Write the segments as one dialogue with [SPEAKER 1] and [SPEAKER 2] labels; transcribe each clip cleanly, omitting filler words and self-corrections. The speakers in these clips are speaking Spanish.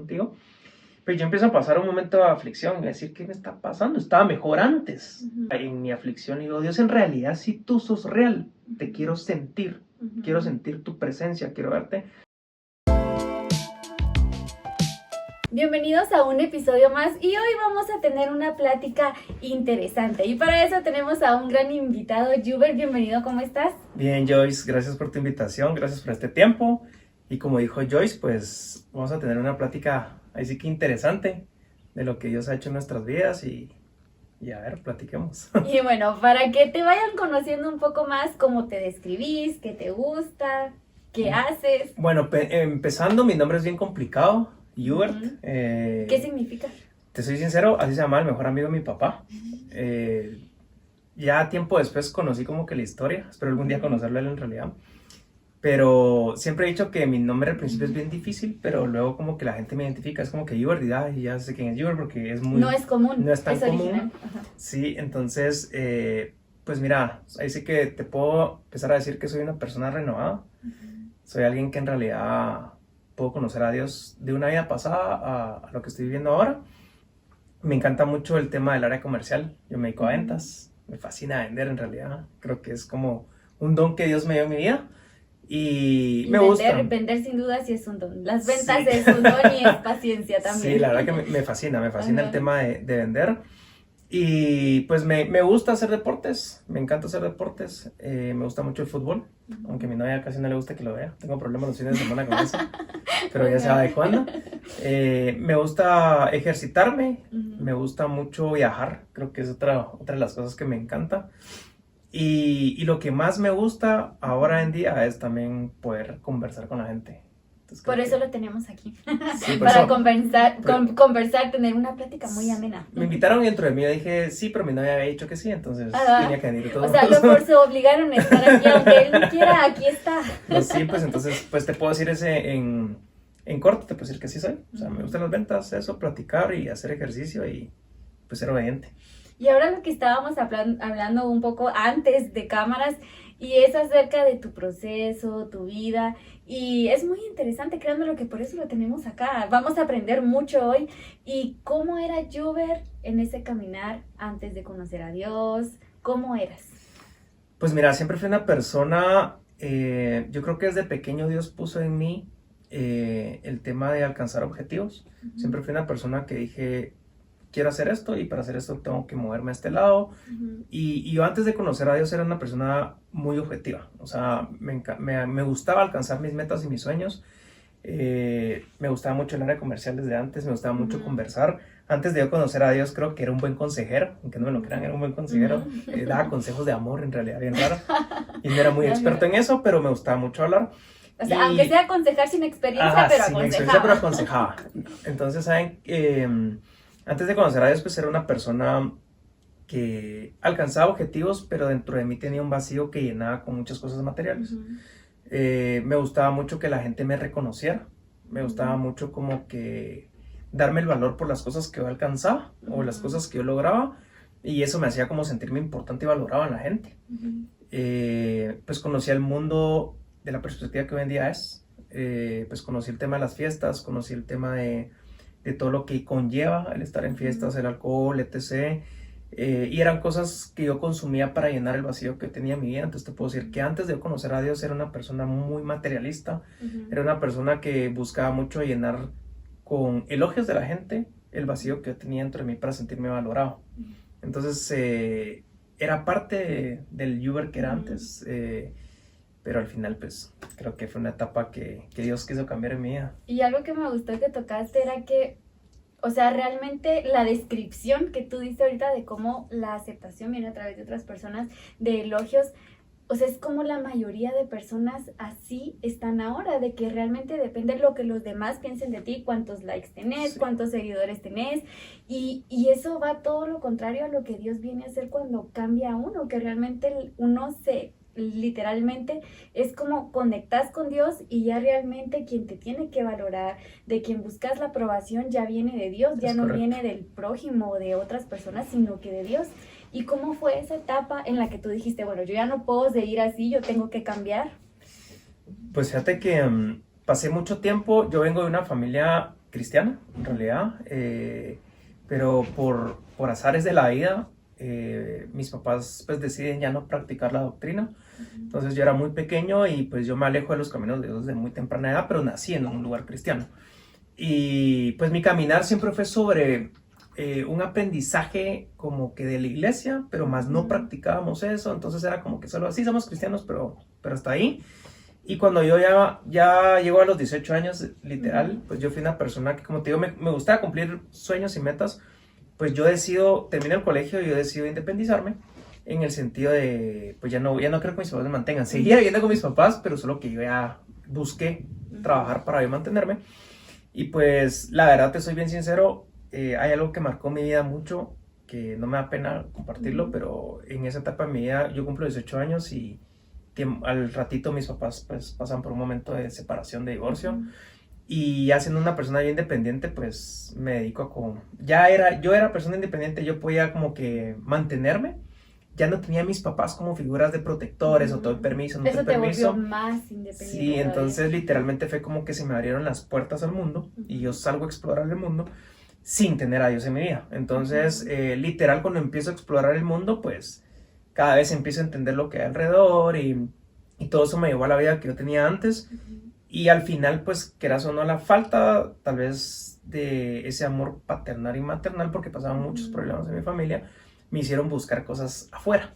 [SPEAKER 1] contigo. Pero yo empiezo a pasar un momento de aflicción y decir, ¿qué me está pasando? Estaba mejor antes. En mi aflicción digo, Dios, en realidad si tú sos real, te quiero sentir. Quiero sentir tu presencia, quiero verte.
[SPEAKER 2] Bienvenidos a un episodio más y hoy vamos a tener una plática interesante y para eso tenemos a un gran invitado. Juber, bienvenido, ¿cómo estás?
[SPEAKER 1] Bien, Joyce, gracias por tu invitación, gracias por este tiempo y como dijo Joyce, pues vamos a tener una plática ahí sí que interesante de lo que Dios ha hecho en nuestras vidas y a ver, platiquemos.
[SPEAKER 2] Y bueno, para que te vayan conociendo un poco más cómo te describís, qué te gusta, qué haces.
[SPEAKER 1] Bueno, empezando, mi nombre es bien complicado. Hubert.
[SPEAKER 2] ¿Qué significa?
[SPEAKER 1] Te soy sincero, así se llama el mejor amigo de mi papá. Ya tiempo después conocí como que la historia, espero algún día conocerlo él en realidad. Pero siempre he dicho que mi nombre al principio es bien difícil, pero luego como que la gente me identifica, es como que Hubert y ya sé quién es Hubert porque es muy...
[SPEAKER 2] No es común,
[SPEAKER 1] no es tan común.
[SPEAKER 2] original.
[SPEAKER 1] Sí, entonces, pues mira, ahí sí que te puedo empezar a decir que soy una persona renovada. Soy alguien que en realidad puedo conocer a Dios de una vida pasada a lo que estoy viviendo ahora. Me encanta mucho el tema del área comercial. Yo me dedico a ventas. Me fascina vender en realidad. Creo que es como un don que Dios me dio en mi vida. Y me gusta. Vender
[SPEAKER 2] sin duda sí es un don. Las ventas sí. Es un don y es paciencia también.
[SPEAKER 1] Sí, la verdad que me fascina el tema de vender. Y pues me gusta hacer deportes, me encanta hacer deportes, me gusta mucho el fútbol, aunque a mi novia casi no le gusta que lo vea, tengo problemas los fines de semana con eso, pero ya sabe de cuándo. Me gusta ejercitarme, me gusta mucho viajar, creo que es otra de las cosas que me encanta. Y lo que más me gusta ahora en día es también poder conversar con la gente.
[SPEAKER 2] Entonces, por eso lo tenemos aquí,
[SPEAKER 1] sí,
[SPEAKER 2] para conversar, tener una plática muy amena.
[SPEAKER 1] Me invitaron dentro de mí, yo dije sí, pero mi novia había dicho que sí, entonces tenía que venir todo.
[SPEAKER 2] O sea, se obligaron a estar aquí, aunque él no quiera, aquí está.
[SPEAKER 1] No, sí, pues entonces, pues te puedo decir en corto, te puedo decir que sí soy. O sea, me gustan las ventas, eso, platicar y hacer ejercicio y pues ser obediente.
[SPEAKER 2] Y ahora lo que estábamos hablando un poco antes de cámaras, y es acerca de tu proceso, tu vida, y es muy interesante, créanme lo que por eso lo tenemos acá. Vamos a aprender mucho hoy. ¿Y cómo era Juber en ese caminar antes de conocer a Dios? ¿Cómo eras?
[SPEAKER 1] Pues mira, siempre fui una persona, yo creo que desde pequeño Dios puso en mí el tema de alcanzar objetivos. Siempre fui una persona que dije, quiero hacer esto y para hacer esto tengo que moverme a este lado. Y yo antes de conocer a Dios era una persona muy objetiva. O sea, me gustaba alcanzar mis metas y mis sueños. Me gustaba mucho el área comercial desde antes, me gustaba mucho conversar. Antes de yo conocer a Dios creo que era un buen consejero, aunque no me lo crean, era un buen consejero. Daba consejos de amor en realidad, bien raro. Y no era muy experto en eso, pero me gustaba mucho hablar.
[SPEAKER 2] O sea, aunque sea aconsejar sin experiencia, pero
[SPEAKER 1] sin experiencia, pero aconsejaba. Entonces, ¿saben? Antes de conocer a Dios, pues era una persona que alcanzaba objetivos, pero dentro de mí tenía un vacío que llenaba con muchas cosas materiales. Me gustaba mucho que la gente me reconociera, me gustaba mucho como que darme el valor por las cosas que yo alcanzaba o las cosas que yo lograba, y eso me hacía como sentirme importante y valorado en la gente. Pues conocí el mundo de la perspectiva que hoy en día es, pues conocí el tema de las fiestas, conocí el tema de todo lo que conlleva el estar en fiestas, el alcohol, etc. Y eran cosas que yo consumía para llenar el vacío que tenía en mi vida. Entonces te puedo decir que antes de conocer a Dios era una persona muy materialista, era una persona que buscaba mucho llenar con elogios de la gente el vacío que yo tenía dentro de mí para sentirme valorado. Entonces era parte del Hubert que era antes, pero al final pues creo que fue una etapa que Dios quiso cambiar en mi vida.
[SPEAKER 2] Y algo que me gustó que tocaste era que, o sea, realmente la descripción que tú diste ahorita de cómo la aceptación viene a través de otras personas, de elogios, o sea, es como la mayoría de personas así están ahora, de que realmente depende de lo que los demás piensen de ti, cuántos likes tenés, cuántos seguidores tenés, y eso va todo lo contrario a lo que Dios viene a hacer cuando cambia a uno, que realmente uno literalmente es como conectas con Dios y ya realmente quien te tiene que valorar, de quien buscas la aprobación, ya viene de Dios, ya no viene del prójimo o de otras personas, sino que de Dios. ¿Y cómo fue esa etapa en la que tú dijiste, bueno, yo ya no puedo seguir así, yo tengo que cambiar?
[SPEAKER 1] Pues fíjate que pasé mucho tiempo, yo vengo de una familia cristiana, en realidad, pero por azares de la vida, mis papás pues deciden ya no practicar la doctrina. Entonces yo era muy pequeño y pues yo me alejo de los caminos de Dios desde muy temprana edad, pero nací en un lugar cristiano. Y pues mi caminar siempre fue sobre un aprendizaje como que de la iglesia, pero más no practicábamos eso, entonces era como que solo así somos cristianos, pero hasta ahí. Y cuando yo ya llego a los 18 años, literal, pues yo fui una persona que, como te digo, me gustaba cumplir sueños y metas, pues yo terminé el colegio y yo decido independizarme en el sentido de, pues ya no creo que mis papás me mantengan. Seguía viviendo con mis papás, pero solo que yo ya busqué trabajar para yo mantenerme. Y pues la verdad, te soy bien sincero, hay algo que marcó mi vida mucho, que no me da pena compartirlo, pero en esa etapa de mi vida yo cumplo 18 años y al ratito mis papás pues pasan por un momento de separación, de divorcio. Y ya siendo una persona bien independiente, pues me dedico yo era persona independiente, yo podía como que mantenerme. Ya no tenía a mis papás como figuras de protectores, o te doy permiso, no te doy permiso.
[SPEAKER 2] Eso te volvió más independiente.
[SPEAKER 1] Sí, entonces literalmente fue como que se me abrieron las puertas al mundo y yo salgo a explorar el mundo sin tener a Dios en mi vida. Entonces, literal, cuando empiezo a explorar el mundo, pues cada vez empiezo a entender lo que hay alrededor y todo eso me llevó a la vida que yo tenía antes. Y al final, pues, quieras o no, la falta tal vez de ese amor paternal y maternal, porque pasaban muchos problemas en mi familia, me hicieron buscar cosas afuera.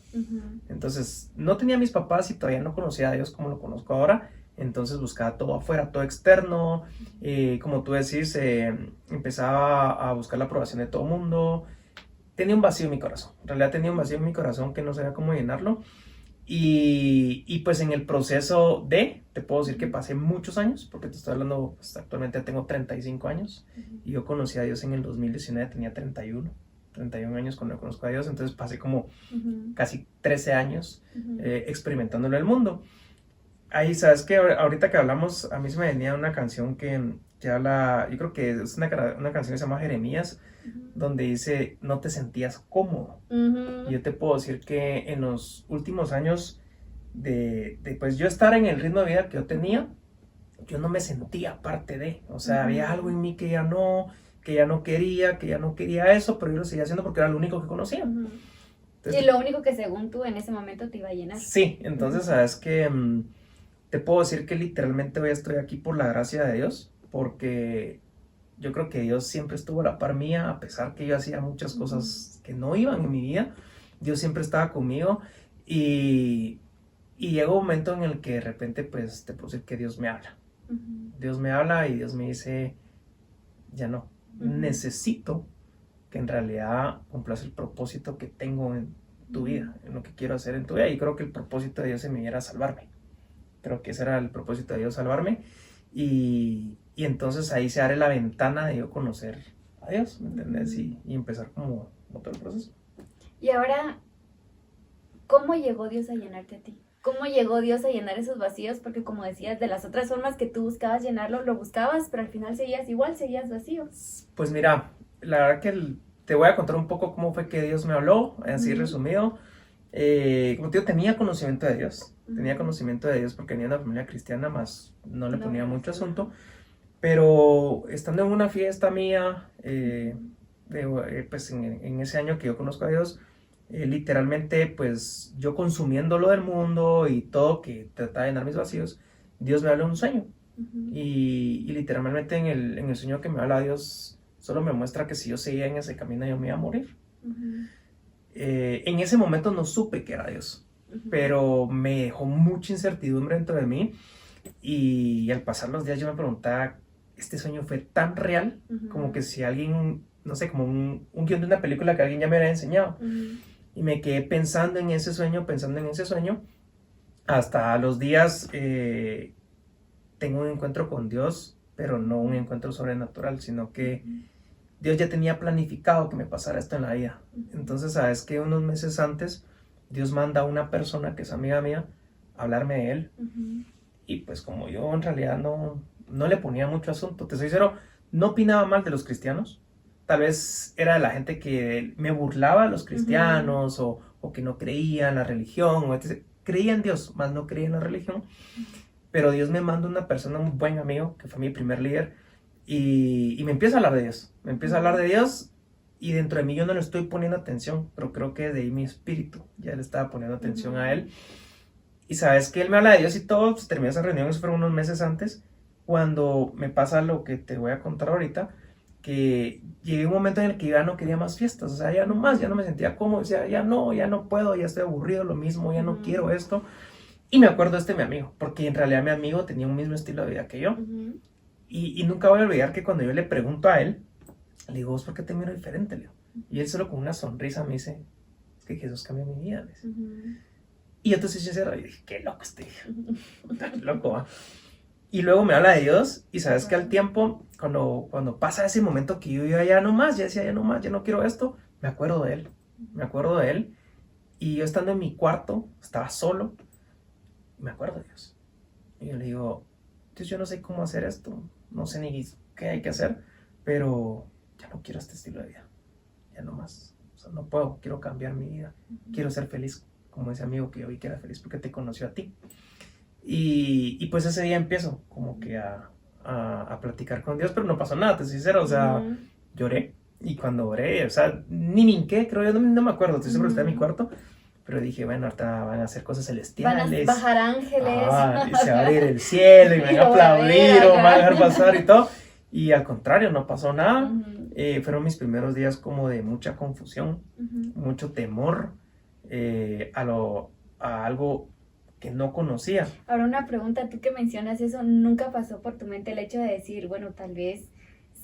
[SPEAKER 1] Entonces, no tenía a mis papás y todavía no conocía a Dios como lo conozco ahora. Entonces buscaba todo afuera, todo externo. Como tú decís, empezaba a buscar la aprobación de todo el mundo. Tenía un vacío en mi corazón. En realidad tenía un vacío en mi corazón que no sabía cómo llenarlo. Y pues en el proceso te puedo decir que pasé muchos años, porque te estoy hablando, pues actualmente tengo 35 años, y yo conocí a Dios en el 2019, tenía 31 años cuando conozco a Dios, entonces pasé como casi 13 años experimentándolo en el mundo. Ahí, ¿sabes qué? Ahorita que hablamos, a mí se me venía una canción que habla, yo creo que es una canción que se llama Jeremías, donde dice, no te sentías cómodo. Y yo te puedo decir que en los últimos años de pues yo estar en el ritmo de vida que yo tenía, yo no me sentía parte de, o sea, había algo en mí que ya no quería eso, pero yo lo seguía haciendo porque era lo único que conocía. Entonces,
[SPEAKER 2] y lo único que según tú en ese momento te iba a llenar.
[SPEAKER 1] Sí, entonces sabes que te puedo decir que literalmente hoy estoy aquí por la gracia de Dios, porque yo creo que Dios siempre estuvo a la par mía, a pesar que yo hacía muchas cosas que no iban en mi vida, Dios siempre estaba conmigo y llega un momento en el que de repente pues te puedo decir que Dios me habla. Dios me habla y Dios me dice, ya no, necesito que en realidad cumplas el propósito que tengo en tu vida, en lo que quiero hacer en tu vida. Y creo que el propósito de Dios en mi vida era salvarme. Creo que ese era el propósito de Dios, salvarme. Y entonces ahí se abre la ventana de yo conocer a Dios, ¿me entiendes? Y empezar como todo el proceso.
[SPEAKER 2] Y ahora, ¿cómo llegó Dios a llenarte a ti? ¿Cómo llegó Dios a llenar esos vacíos? Porque como decías, de las otras formas que tú buscabas llenarlo, lo buscabas, pero al final seguías vacío.
[SPEAKER 1] Pues mira, la verdad que te voy a contar un poco cómo fue que Dios me habló, así resumido. Como te digo, tenía conocimiento de Dios. Tenía conocimiento de Dios porque venía de una familia cristiana, más no le ponía mucho asunto. Pero estando en una fiesta mía, pues en ese año que yo conozco a Dios, literalmente pues yo consumiendo lo del mundo y todo que trataba de llenar mis vacíos, Dios me habla un sueño. Y literalmente en el sueño que me habla Dios, solo me muestra que si yo seguía en ese camino yo me iba a morir. En ese momento no supe que era Dios, pero me dejó mucha incertidumbre dentro de mí y al pasar los días yo me preguntaba, este sueño fue tan real como que si alguien, no sé, como un guión de una película que alguien ya me había enseñado. Y me quedé pensando en ese sueño, hasta los días tengo un encuentro con Dios, pero no un encuentro sobrenatural, sino que Dios ya tenía planificado que me pasara esto en la vida. Entonces, sabes que unos meses antes, Dios manda a una persona que es amiga mía a hablarme de él. Y pues como yo en realidad no le ponía mucho asunto, te soy sincero, no opinaba mal de los cristianos. Tal vez era de la gente que me burlaba de los cristianos o que no creía en la religión, o etc. Creía en Dios, más no creía en la religión. Pero Dios me manda una persona, un buen amigo, que fue mi primer líder, y me empieza a hablar de Dios, me empieza a hablar de Dios y dentro de mí yo no le estoy poniendo atención, pero creo que de ahí mi espíritu ya le estaba poniendo atención a él. Y sabes que él me habla de Dios y todo, pues terminó esa reunión, eso fueron unos meses antes, cuando me pasa lo que te voy a contar ahorita, que llegué a un momento en el que yo ya no quería más fiestas, o sea, ya no más, ya no me sentía cómodo, decía, ya no puedo, ya estoy aburrido, lo mismo, ya no quiero esto. Y me acuerdo de mi amigo, porque en realidad mi amigo tenía un mismo estilo de vida que yo. Y nunca voy a olvidar que cuando yo le pregunto a él, le digo, ¿vos por qué te miro diferente, Leo? Y él solo con una sonrisa me dice, es que Jesús cambió mi vida. Me dice. Y yo te soy sincero, y dije, qué loco este hijo, tan loco, ¿va? Y luego me habla de Dios, y sabes que al tiempo, cuando pasa ese momento que yo ya no más, ya decía, ya no más, ya no quiero esto, me acuerdo de él, y yo estando en mi cuarto, estaba solo, me acuerdo de Dios. Y yo le digo, Dios, yo no sé cómo hacer esto, no sé ni qué hay que hacer, pero ya no quiero este estilo de vida, ya no más, o sea, no puedo, quiero cambiar mi vida, quiero ser feliz, como ese amigo que yo vi que era feliz porque te conoció a ti. Y pues ese día empiezo como que a platicar con Dios, pero no pasó nada, te soy sincero, o sea, lloré. Y cuando oré, o sea, ni minqué, creo yo, no me acuerdo, estoy seguro que está en mi cuarto, pero dije, bueno, ahorita van a hacer cosas celestiales.
[SPEAKER 2] Van a bajar ángeles.
[SPEAKER 1] Y se va a abrir el cielo y me van a aplaudir o me van a dejar pasar y todo. Y al contrario, no pasó nada. Fueron mis primeros días como de mucha confusión, mucho temor a algo que no conocía.
[SPEAKER 2] Ahora una pregunta, tú que mencionas eso, ¿nunca pasó por tu mente el hecho de decir, bueno, tal vez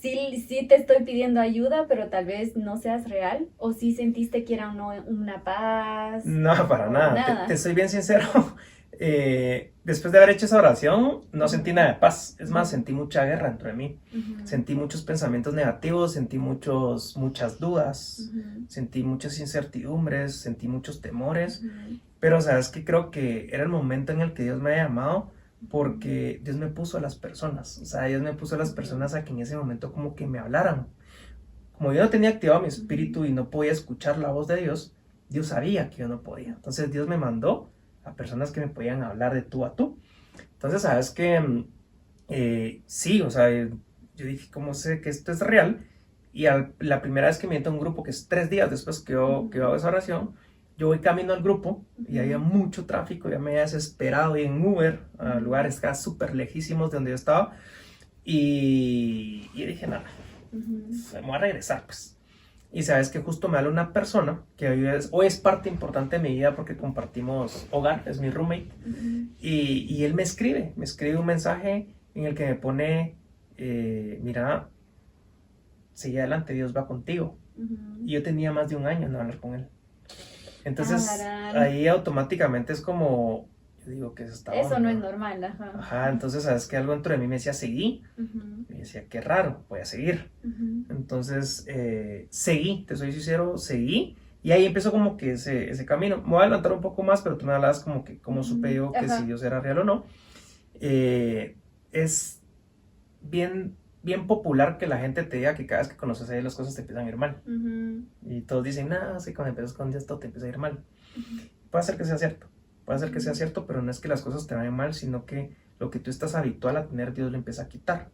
[SPEAKER 2] sí te estoy pidiendo ayuda, pero tal vez no seas real? ¿O sí sentiste que era una paz?
[SPEAKER 1] No, para nada. Te soy bien sincero. Después de haber hecho esa oración, no sentí nada de paz. Es más, sentí mucha guerra dentro de mí. Sentí muchos pensamientos negativos, sentí muchas dudas, sentí muchas incertidumbres, sentí muchos temores. Pero sabes que creo que era el momento en el que Dios me había llamado, porque Dios me puso a las personas. O sea, Dios me puso a las personas a que en ese momento como que me hablaran. Como yo no tenía activado mi espíritu y no podía escuchar la voz de Dios, Dios sabía que yo no podía. Entonces Dios me mandó a personas que me podían hablar de tú a tú. Entonces, sabes que sí, o sea, yo dije, ¿cómo sé que esto es real? Y la primera vez que me meto a un grupo, que es 3 días después que yo hago esa oración, yo voy camino al grupo y había mucho tráfico, ya me había desesperado y en Uber, a lugares casi súper lejísimos de donde yo estaba, y dije, nada, me voy a regresar, pues. Y sabes que justo me habla una persona que hoy es parte importante de mi vida porque compartimos hogar, es mi roommate, y él me escribe un mensaje en el que me pone, mira, sigue adelante, Dios va contigo. Y yo tenía más de un año no hablar con él. Entonces, ahí automáticamente es como, yo digo que
[SPEAKER 2] eso no es normal,
[SPEAKER 1] ajá, entonces, ¿sabes qué? Algo dentro de mí me decía, seguí. Me decía, qué raro, voy a seguir. Entonces, seguí, te soy sincero, seguí. Y ahí empezó como que ese camino. Me voy a adelantar un poco más, pero tú me hablabas como que, cómo supe yo que si Dios era real o no. Es bien popular que la gente te diga que cada vez que conoces a Dios las cosas te empiezan a ir mal. Y todos dicen, no, sí, cuando empiezas con Dios todo te empieza a ir mal. Puede ser que sea cierto, pero no es que las cosas te vayan mal, sino que lo que tú estás habitual a tener, Dios lo empieza a quitar.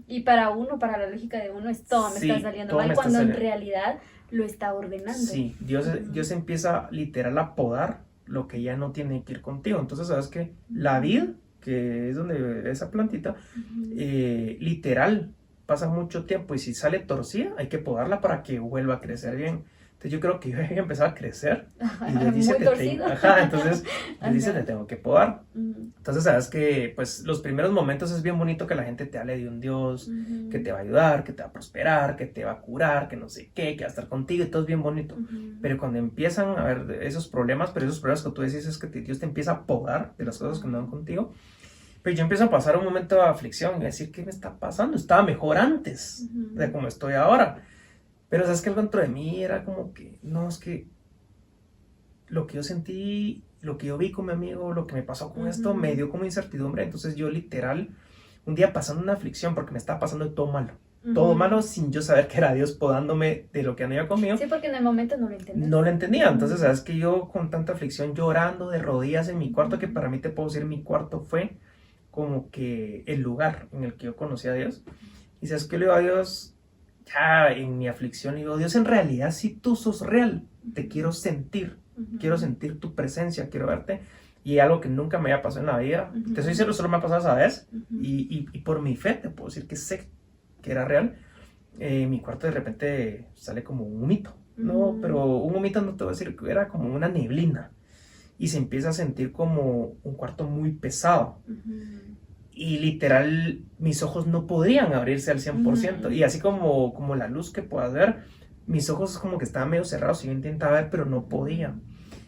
[SPEAKER 2] Y para la lógica de uno, es todo me está saliendo mal, cuando en realidad lo está ordenando. Sí,
[SPEAKER 1] Dios empieza literal a podar lo que ya no tiene que ir contigo. Entonces, ¿sabes qué? La vid, que es donde esa plantita, literal pasa mucho tiempo y si sale torcida hay que podarla para que vuelva a crecer bien. Entonces yo creo que yo había empezado a crecer y Dios dice entonces Dios dice te tengo que podar. Entonces sabes que pues los primeros momentos es bien bonito que la gente te hable de un Dios que te va a ayudar, que te va a prosperar, que te va a curar, que no sé qué, que va a estar contigo y todo es bien bonito. Pero cuando empiezan a haber esos problemas, pero esos problemas que tú decís es que Dios te empieza a podar de las cosas que no van contigo. Pero yo empiezo a pasar un momento de aflicción y a decir, ¿qué me está pasando? Estaba mejor antes de como estoy ahora. Pero sabes que algo dentro de mí era como que, no, es que lo que yo sentí, lo que yo vi con mi amigo, lo que me pasó con esto, me dio como incertidumbre. Entonces yo literal, un día pasando una aflicción porque me estaba pasando todo malo. Todo malo sin yo saber que era Dios podándome de lo que no iba conmigo.
[SPEAKER 2] Sí, porque en el momento no lo entendía.
[SPEAKER 1] No lo entendía. Entonces, sabes que yo con tanta aflicción llorando de rodillas en mi cuarto, que para mí te puedo decir, mi cuarto fue como que el lugar en el que yo conocí a Dios. Y sabes que le digo a Dios, ya en mi aflicción, le digo, Dios, en realidad si tú sos real, te quiero sentir. Quiero sentir tu presencia, quiero verte. Y algo que nunca me había pasado en la vida. Te soy sincero, solo me ha pasado esa vez. Y por mi fe te puedo decir que sé que era real. Mi cuarto de repente sale como un humito. No, pero un humito no te voy a decir, era como una neblina. Y se empieza a sentir como un cuarto muy pesado. Y literal, mis ojos no podían abrirse al 100%. Y así como la luz que puedas ver, mis ojos como que estaban medio cerrados y yo intentaba ver, pero no podía.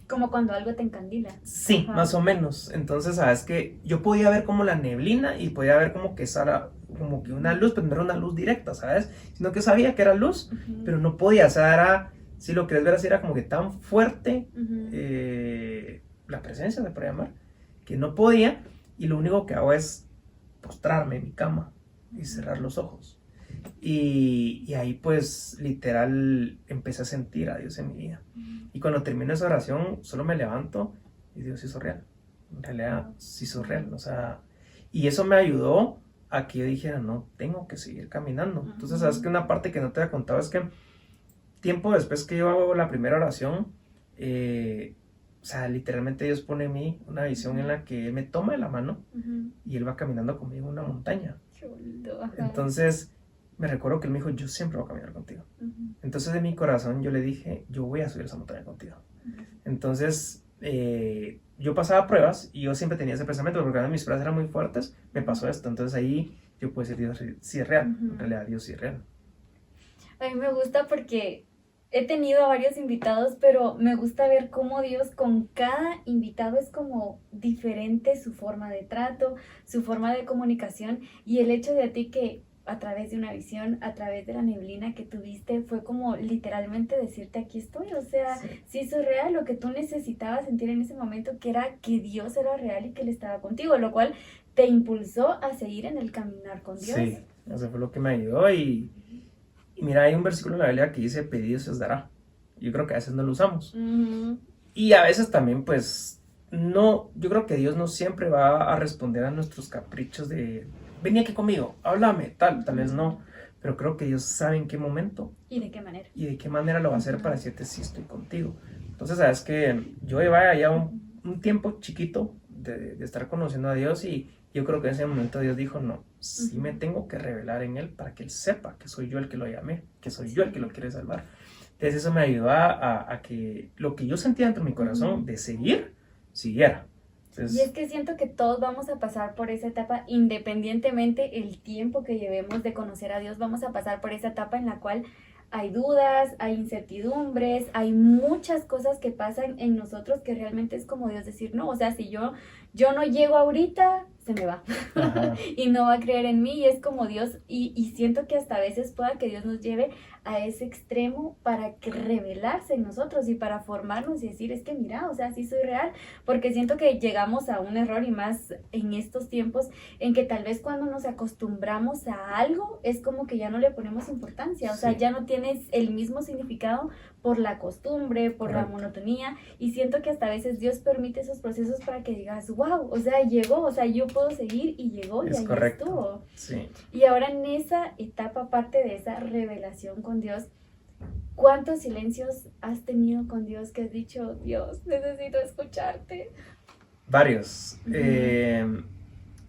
[SPEAKER 2] Como cuando algo te encandila.
[SPEAKER 1] Sí, más o menos. Entonces, sabes que yo podía ver como la neblina y podía ver como que esa como que una luz, pero no era una luz directa, ¿sabes? Sino que sabía que era luz, pero no podía. O sea, era, si lo querés ver así, era como que tan fuerte la presencia, se podría llamar, que no podía. Y lo único que hago es postrarme en mi cama y cerrar los ojos. Y ahí pues literal empecé a sentir a Dios en mi vida. Y cuando termino esa oración solo me levanto y Dios hizo real. En realidad sí hizo real. O sea, y eso me ayudó a que yo dijera, no, tengo que seguir caminando. Entonces, sabes que una parte que no te había contado es que tiempo después que yo hago la primera oración, o sea, literalmente Dios pone en mí una visión en la que Él me toma de la mano y Él va caminando conmigo en una montaña.
[SPEAKER 2] Qué bonito.
[SPEAKER 1] Entonces me recuerdo que Él me dijo, yo siempre voy a caminar contigo. Entonces de mi corazón yo le dije, yo voy a subir esa montaña contigo. Entonces yo pasaba pruebas y yo siempre tenía ese pensamiento, porque cuando mis pruebas eran muy fuertes, me pasó esto. Entonces ahí yo puedo decir, Dios sí es real. En realidad Dios sí es real.
[SPEAKER 2] A mí me gusta porque he tenido a varios invitados, pero me gusta ver cómo Dios con cada invitado es como diferente su forma de trato, su forma de comunicación, y el hecho de a ti que a través de una visión, a través de la neblina que tuviste, fue como literalmente decirte aquí estoy, o sea, sí eso es real, lo que tú necesitabas sentir en ese momento, que era que Dios era real y que Él estaba contigo, lo cual te impulsó a seguir en el caminar con Dios.
[SPEAKER 1] Sí, eso fue lo que me ayudó y mira, hay un versículo en la Biblia que dice, pedido se os dará. Yo creo que a veces no lo usamos. Y a veces también, pues, no, yo creo que Dios no siempre va a responder a nuestros caprichos de, vení aquí conmigo, háblame, tal vez no. Pero creo que Dios sabe en qué momento.
[SPEAKER 2] ¿Y de qué manera?
[SPEAKER 1] Y de qué manera lo va a hacer para decirte, sí, estoy contigo. Entonces, sabes que yo llevaba ya un tiempo chiquito de estar conociendo a Dios y yo creo que en ese momento Dios dijo, no, sí me tengo que revelar en Él para que Él sepa que soy yo el que lo llamé, que soy yo el que lo quiere salvar. Entonces eso me ayudó a que lo que yo sentía dentro de mi corazón de seguir, siguiera. Entonces,
[SPEAKER 2] y es que siento que todos vamos a pasar por esa etapa, independientemente el tiempo que llevemos de conocer a Dios, vamos a pasar por esa etapa en la cual hay dudas, hay incertidumbres, hay muchas cosas que pasan en nosotros que realmente es como Dios decir, no, o sea, si yo no llego ahorita, se me va y no va a creer en mí, y es como Dios, y siento que hasta a veces pueda que Dios nos lleve a ese extremo para que revelarse en nosotros y para formarnos y decir, es que mira, o sea, sí soy real, porque siento que llegamos a un error, y más en estos tiempos en que tal vez cuando nos acostumbramos a algo es como que ya no le ponemos importancia, o sea, ya no tienes el mismo significado por la costumbre, por la monotonía, y siento que hasta a veces Dios permite esos procesos para que digas, wow, o sea, llegó, o sea, yo puedo seguir, y llegó, y ahí estuvo.
[SPEAKER 1] Sí.
[SPEAKER 2] Y ahora en esa etapa, aparte de esa revelación con Dios, ¿cuántos silencios has tenido con Dios que has dicho, Dios, necesito escucharte?
[SPEAKER 1] Varios.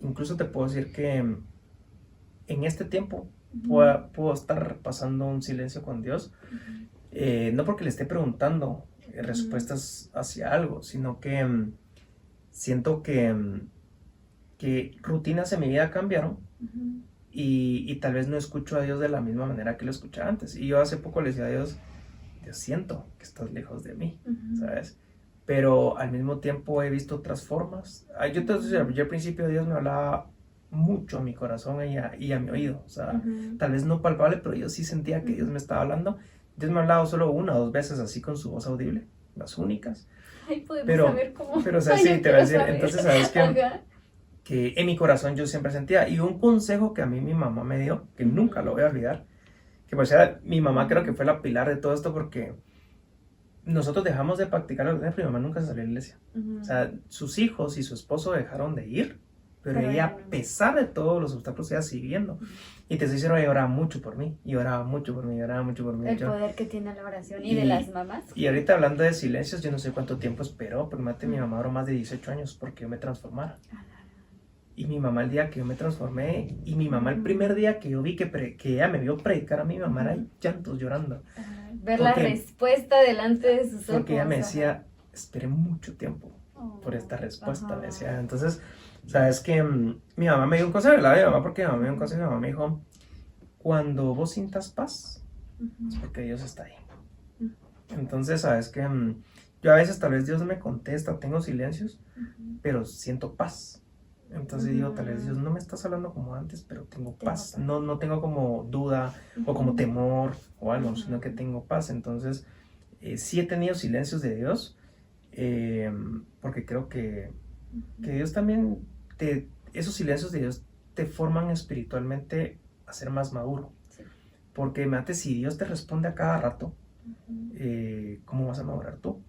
[SPEAKER 1] Incluso te puedo decir que en este tiempo puedo estar pasando un silencio con Dios, no porque le esté preguntando respuestas hacia algo, sino que siento que rutinas en mi vida cambiaron y tal vez no escucho a Dios de la misma manera que lo escuchaba antes. Y yo hace poco le decía a Dios, Dios, siento que estás lejos de mí, ¿sabes? Pero al mismo tiempo he visto otras formas. Yo al principio Dios me hablaba mucho a mi corazón y a mi oído, o sea, tal vez no palpable, pero yo sí sentía que Dios me estaba hablando. Dios me ha hablado solo 1 o 2 veces así con su voz audible, las únicas.
[SPEAKER 2] Ay, podemos saber cómo.
[SPEAKER 1] Pero o sea, sí, te voy a decir, entonces sabes que en mi corazón yo siempre sentía, y un consejo que a mí mi mamá me dio, que nunca lo voy a olvidar, que pues mi mamá creo que fue la pilar de todo esto, porque nosotros dejamos de practicar la iglesia, pero mi mamá nunca se salió de la iglesia. O sea, sus hijos y su esposo dejaron de ir, pero
[SPEAKER 2] Pero
[SPEAKER 1] ella,
[SPEAKER 2] ella
[SPEAKER 1] a
[SPEAKER 2] no.
[SPEAKER 1] pesar de todos los obstáculos, ella sigue viendo. Y te estoy diciendo, ella oraba mucho por mí, y oraba mucho por mí, oraba mucho por mí.
[SPEAKER 2] El
[SPEAKER 1] Yo-
[SPEAKER 2] poder que tiene la oración y de las mamás.
[SPEAKER 1] y ahorita hablando de silencios, yo no sé cuánto tiempo esperó, porque mate, mi mamá oró más de 18 años porque yo me transformara. Y mi mamá el día que yo me transformé, y mi mamá el primer día que yo vi que ella me vio predicar a mi mamá, era llantos llorando.
[SPEAKER 2] Ver la
[SPEAKER 1] Porque-
[SPEAKER 2] respuesta delante de sus ojos.
[SPEAKER 1] Porque ella me
[SPEAKER 2] ajá.
[SPEAKER 1] decía, esperé mucho tiempo
[SPEAKER 2] Oh,
[SPEAKER 1] por esta respuesta,
[SPEAKER 2] ajá.
[SPEAKER 1] me decía. Entonces, sabes que mi mamá me dio un consejo, ¿verdad? Mi mamá, porque mi mamá me dio un consejo, mi mamá me dijo, cuando vos sientas paz,
[SPEAKER 2] Ujú.
[SPEAKER 1] es porque Dios está ahí.
[SPEAKER 2] Ujú.
[SPEAKER 1] Entonces, sabes que yo a veces tal vez Dios no me contesta, tengo silencios,
[SPEAKER 2] Ujú.
[SPEAKER 1] pero siento paz. Entonces digo, tal vez Dios no me estás hablando como antes, pero tengo paz.
[SPEAKER 2] paz.
[SPEAKER 1] No tengo como duda o como
[SPEAKER 2] Ujú.
[SPEAKER 1] temor o algo,
[SPEAKER 2] Ujú.
[SPEAKER 1] sino que tengo paz. Entonces, sí he tenido silencios de Dios, porque creo que Dios también, esos silencios de Dios te forman espiritualmente a ser más maduro.
[SPEAKER 2] Sí.
[SPEAKER 1] Porque imagínate, si Dios te responde a cada rato,
[SPEAKER 2] Ujú.
[SPEAKER 1] ¿cómo vas a madurar tú?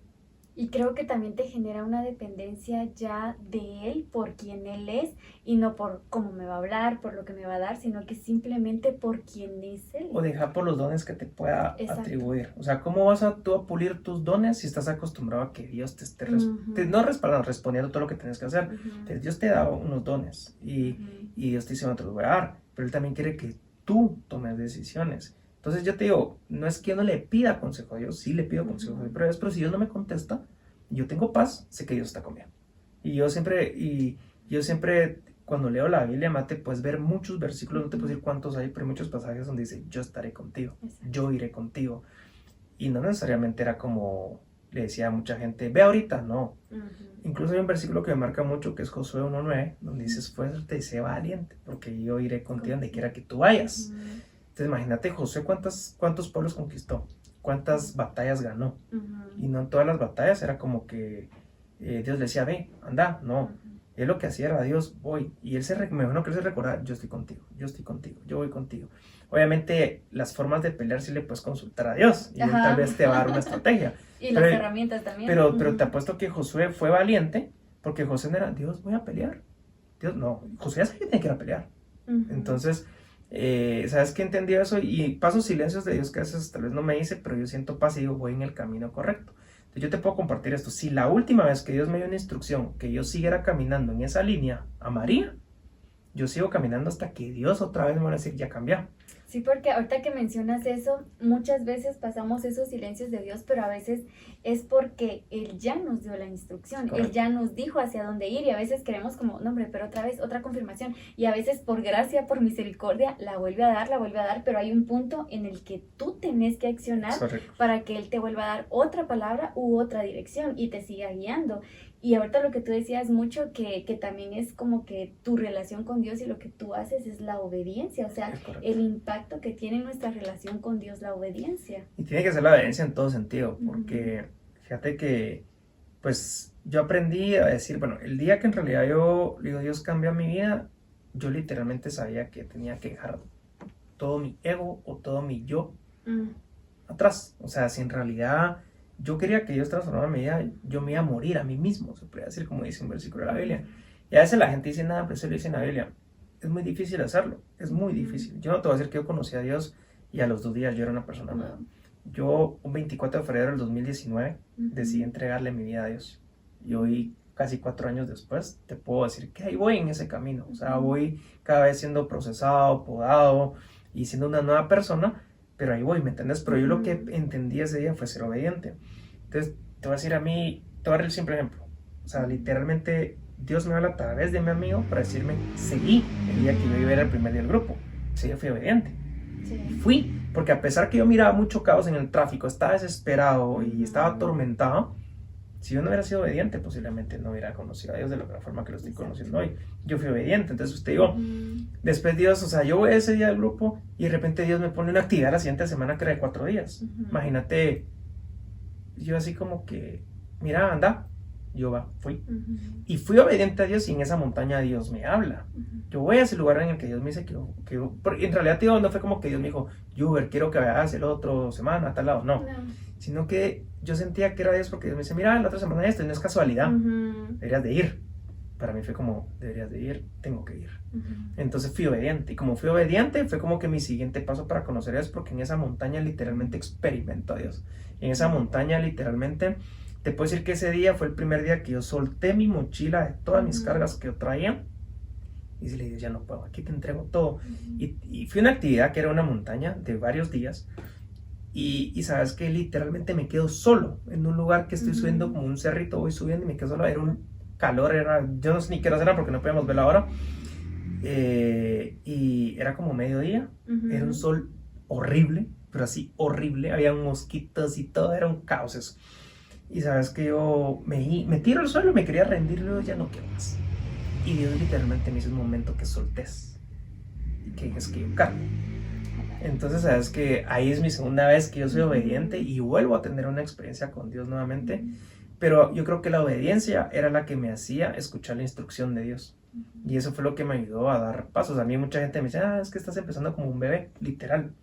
[SPEAKER 2] Y creo que también te genera una dependencia ya de él por quien él es y no por cómo me va a hablar, por lo que me va a dar, sino que simplemente por quién es él.
[SPEAKER 1] O dejar por los dones que te pueda
[SPEAKER 2] Exacto.
[SPEAKER 1] atribuir. O sea, ¿cómo vas tú a pulir tus dones si estás acostumbrado a que Dios te esté
[SPEAKER 2] Ujú.
[SPEAKER 1] no respaldando, respondiendo todo lo que tienes que hacer?
[SPEAKER 2] Ujú.
[SPEAKER 1] Entonces, Dios te da unos dones y
[SPEAKER 2] Ujú.
[SPEAKER 1] Dios te dice, no te los voy a dar, pero Él también quiere que tú tomes decisiones. Entonces yo te digo, no es que yo no le pida consejo a Dios, sí le pido consejo a Dios, pero si Dios no me contesta, yo tengo paz, sé que Dios está conmigo. Y yo siempre cuando leo la Biblia, mate, puedes ver muchos versículos, no te puedo decir cuántos hay, pero hay muchos pasajes donde dice, yo estaré contigo,
[SPEAKER 2] Exacto.
[SPEAKER 1] yo iré contigo. Y no necesariamente era como le decía a mucha gente, ve ahorita, no.
[SPEAKER 2] Ujú.
[SPEAKER 1] Incluso hay un versículo que me marca mucho, que es Josué 1:9, donde dice, esfuérzate y sé valiente, porque yo iré contigo donde quiera que tú vayas.
[SPEAKER 2] Ujú.
[SPEAKER 1] Entonces imagínate Josué cuántos pueblos conquistó, cuántas batallas ganó.
[SPEAKER 2] Ujú.
[SPEAKER 1] Y no en todas las batallas era como que Dios le decía, ve, anda, no.
[SPEAKER 2] Ujú.
[SPEAKER 1] Él lo que hacía era, Dios, voy. Y me imagino que él se recordaba, yo estoy contigo, yo voy contigo. Obviamente las formas de pelear sí le puedes consultar a Dios y él
[SPEAKER 2] Ajá.
[SPEAKER 1] tal vez te va a dar una estrategia.
[SPEAKER 2] Y
[SPEAKER 1] Pero-
[SPEAKER 2] las herramientas también.
[SPEAKER 1] Pero
[SPEAKER 2] Ujú.
[SPEAKER 1] te apuesto que Josué fue valiente porque José no era, Dios, voy a pelear. Dios, no, Josué ya sabía que tenía que ir a pelear.
[SPEAKER 2] Ujú.
[SPEAKER 1] Entonces, ¿sabes qué entendí eso? Y paso silencios de Dios que a veces tal vez no me dice, pero yo siento paz y digo, voy en el camino correcto. Entonces, yo te puedo compartir esto. Si la última vez que Dios me dio una instrucción, que yo siguiera caminando en esa línea a María, yo sigo caminando hasta que Dios otra vez me va a decir, ya cambia.
[SPEAKER 2] Sí, porque ahorita que mencionas eso, muchas veces pasamos esos silencios de Dios, pero a veces es porque Él ya nos dio la instrucción,
[SPEAKER 1] Correcto.
[SPEAKER 2] Él ya nos dijo hacia dónde ir y a veces queremos como, no hombre, pero otra vez, otra confirmación y a veces por gracia, por misericordia, la vuelve a dar, pero hay un punto en el que tú tenés que accionar
[SPEAKER 1] Correcto.
[SPEAKER 2] para que Él te vuelva a dar otra palabra u otra dirección y te siga guiando. Y ahorita lo que tú decías mucho, que también es como que tu relación con Dios y lo que tú haces es la obediencia, o sea,
[SPEAKER 1] Es correcto.
[SPEAKER 2] el impacto que tiene en nuestra relación con Dios la obediencia.
[SPEAKER 1] Y tiene que ser la obediencia en todo sentido, porque fíjate que, pues, yo aprendí a decir, bueno, el día que en realidad yo digo, Dios cambió mi vida, yo literalmente sabía que tenía que dejar todo mi ego o todo mi yo atrás. O sea, si en realidad yo quería que Dios transformara mi vida, yo me iba a morir a mí mismo, se podría decir, como dice un versículo de la Biblia. Y a veces la gente dice, nada, pero eso lo dice en la Biblia. Es muy difícil hacerlo, es muy difícil. Yo no te voy a decir que yo conocí a Dios y a los 2 días yo era una persona nueva. Yo, un 24 de febrero del 2019, decidí entregarle mi vida a Dios. Y hoy, casi 4 años después, te puedo decir que ahí voy en ese camino. O sea, voy cada vez siendo procesado, podado y siendo una nueva persona, pero ahí voy, ¿me entiendes? Pero yo lo que entendí ese día fue ser obediente. Entonces, te voy a decir a mí, te voy a dar el simple ejemplo. O sea, literalmente, Dios me habla a través de mi amigo para decirme, seguí el día que yo iba a ir al primer día del grupo. Sí, yo fui obediente.
[SPEAKER 2] Sí.
[SPEAKER 1] Fui, porque a pesar que yo miraba mucho caos en el tráfico, estaba desesperado y estaba atormentado, si yo no hubiera sido obediente, posiblemente no hubiera conocido a Dios de la forma que lo estoy conociendo hoy. Yo fui obediente, entonces te digo, después Dios, o sea, yo voy ese día al grupo y de repente Dios me pone una actividad la siguiente semana que era de 4 días. Imagínate, yo así como que, mira, anda, yo fui. Y fui obediente a Dios y en esa montaña Dios me habla. Yo voy a ese lugar en el que Dios me dice porque en realidad, tío, no fue como que Dios me dijo, Juber, quiero que vayas el otro semana a tal lado, no. Sino que yo sentía que era Dios porque Dios me dice, mira, la otra semana esto, y no es casualidad, deberías de ir. para mí fue como, deberías de ir, tengo que ir.
[SPEAKER 2] Ujú.
[SPEAKER 1] Entonces fui obediente, y como fui obediente, fue como que mi siguiente paso para conocer a Dios, porque en esa montaña literalmente experimento a Dios. En esa montaña literalmente, te puedo decir que ese día fue el primer día que yo solté mi mochila de todas mis cargas que yo traía, y le dije, ya no puedo, aquí te entrego todo. Y fue una actividad que era una montaña de varios días, y sabes que literalmente me quedo solo en un lugar que estoy subiendo como un cerrito, voy subiendo y me quedo solo, era un calor, yo no sé ni qué hora era porque no podíamos ver la hora, y era como mediodía, era un sol horrible, pero así horrible, había mosquitos y todo, era un caos eso. Y sabes que yo me tiro al suelo, me quería rendir, luego ya no quiero más. Y Dios literalmente me hizo un momento que soltés y que es que yo cargo. Entonces sabes que ahí es mi segunda vez que yo soy obediente y vuelvo a tener una experiencia con Dios nuevamente, pero yo creo que la obediencia era la que me hacía escuchar la instrucción de Dios. Y eso fue lo que me ayudó a dar pasos. A mí mucha gente me dice, es que estás empezando como un bebé, literal.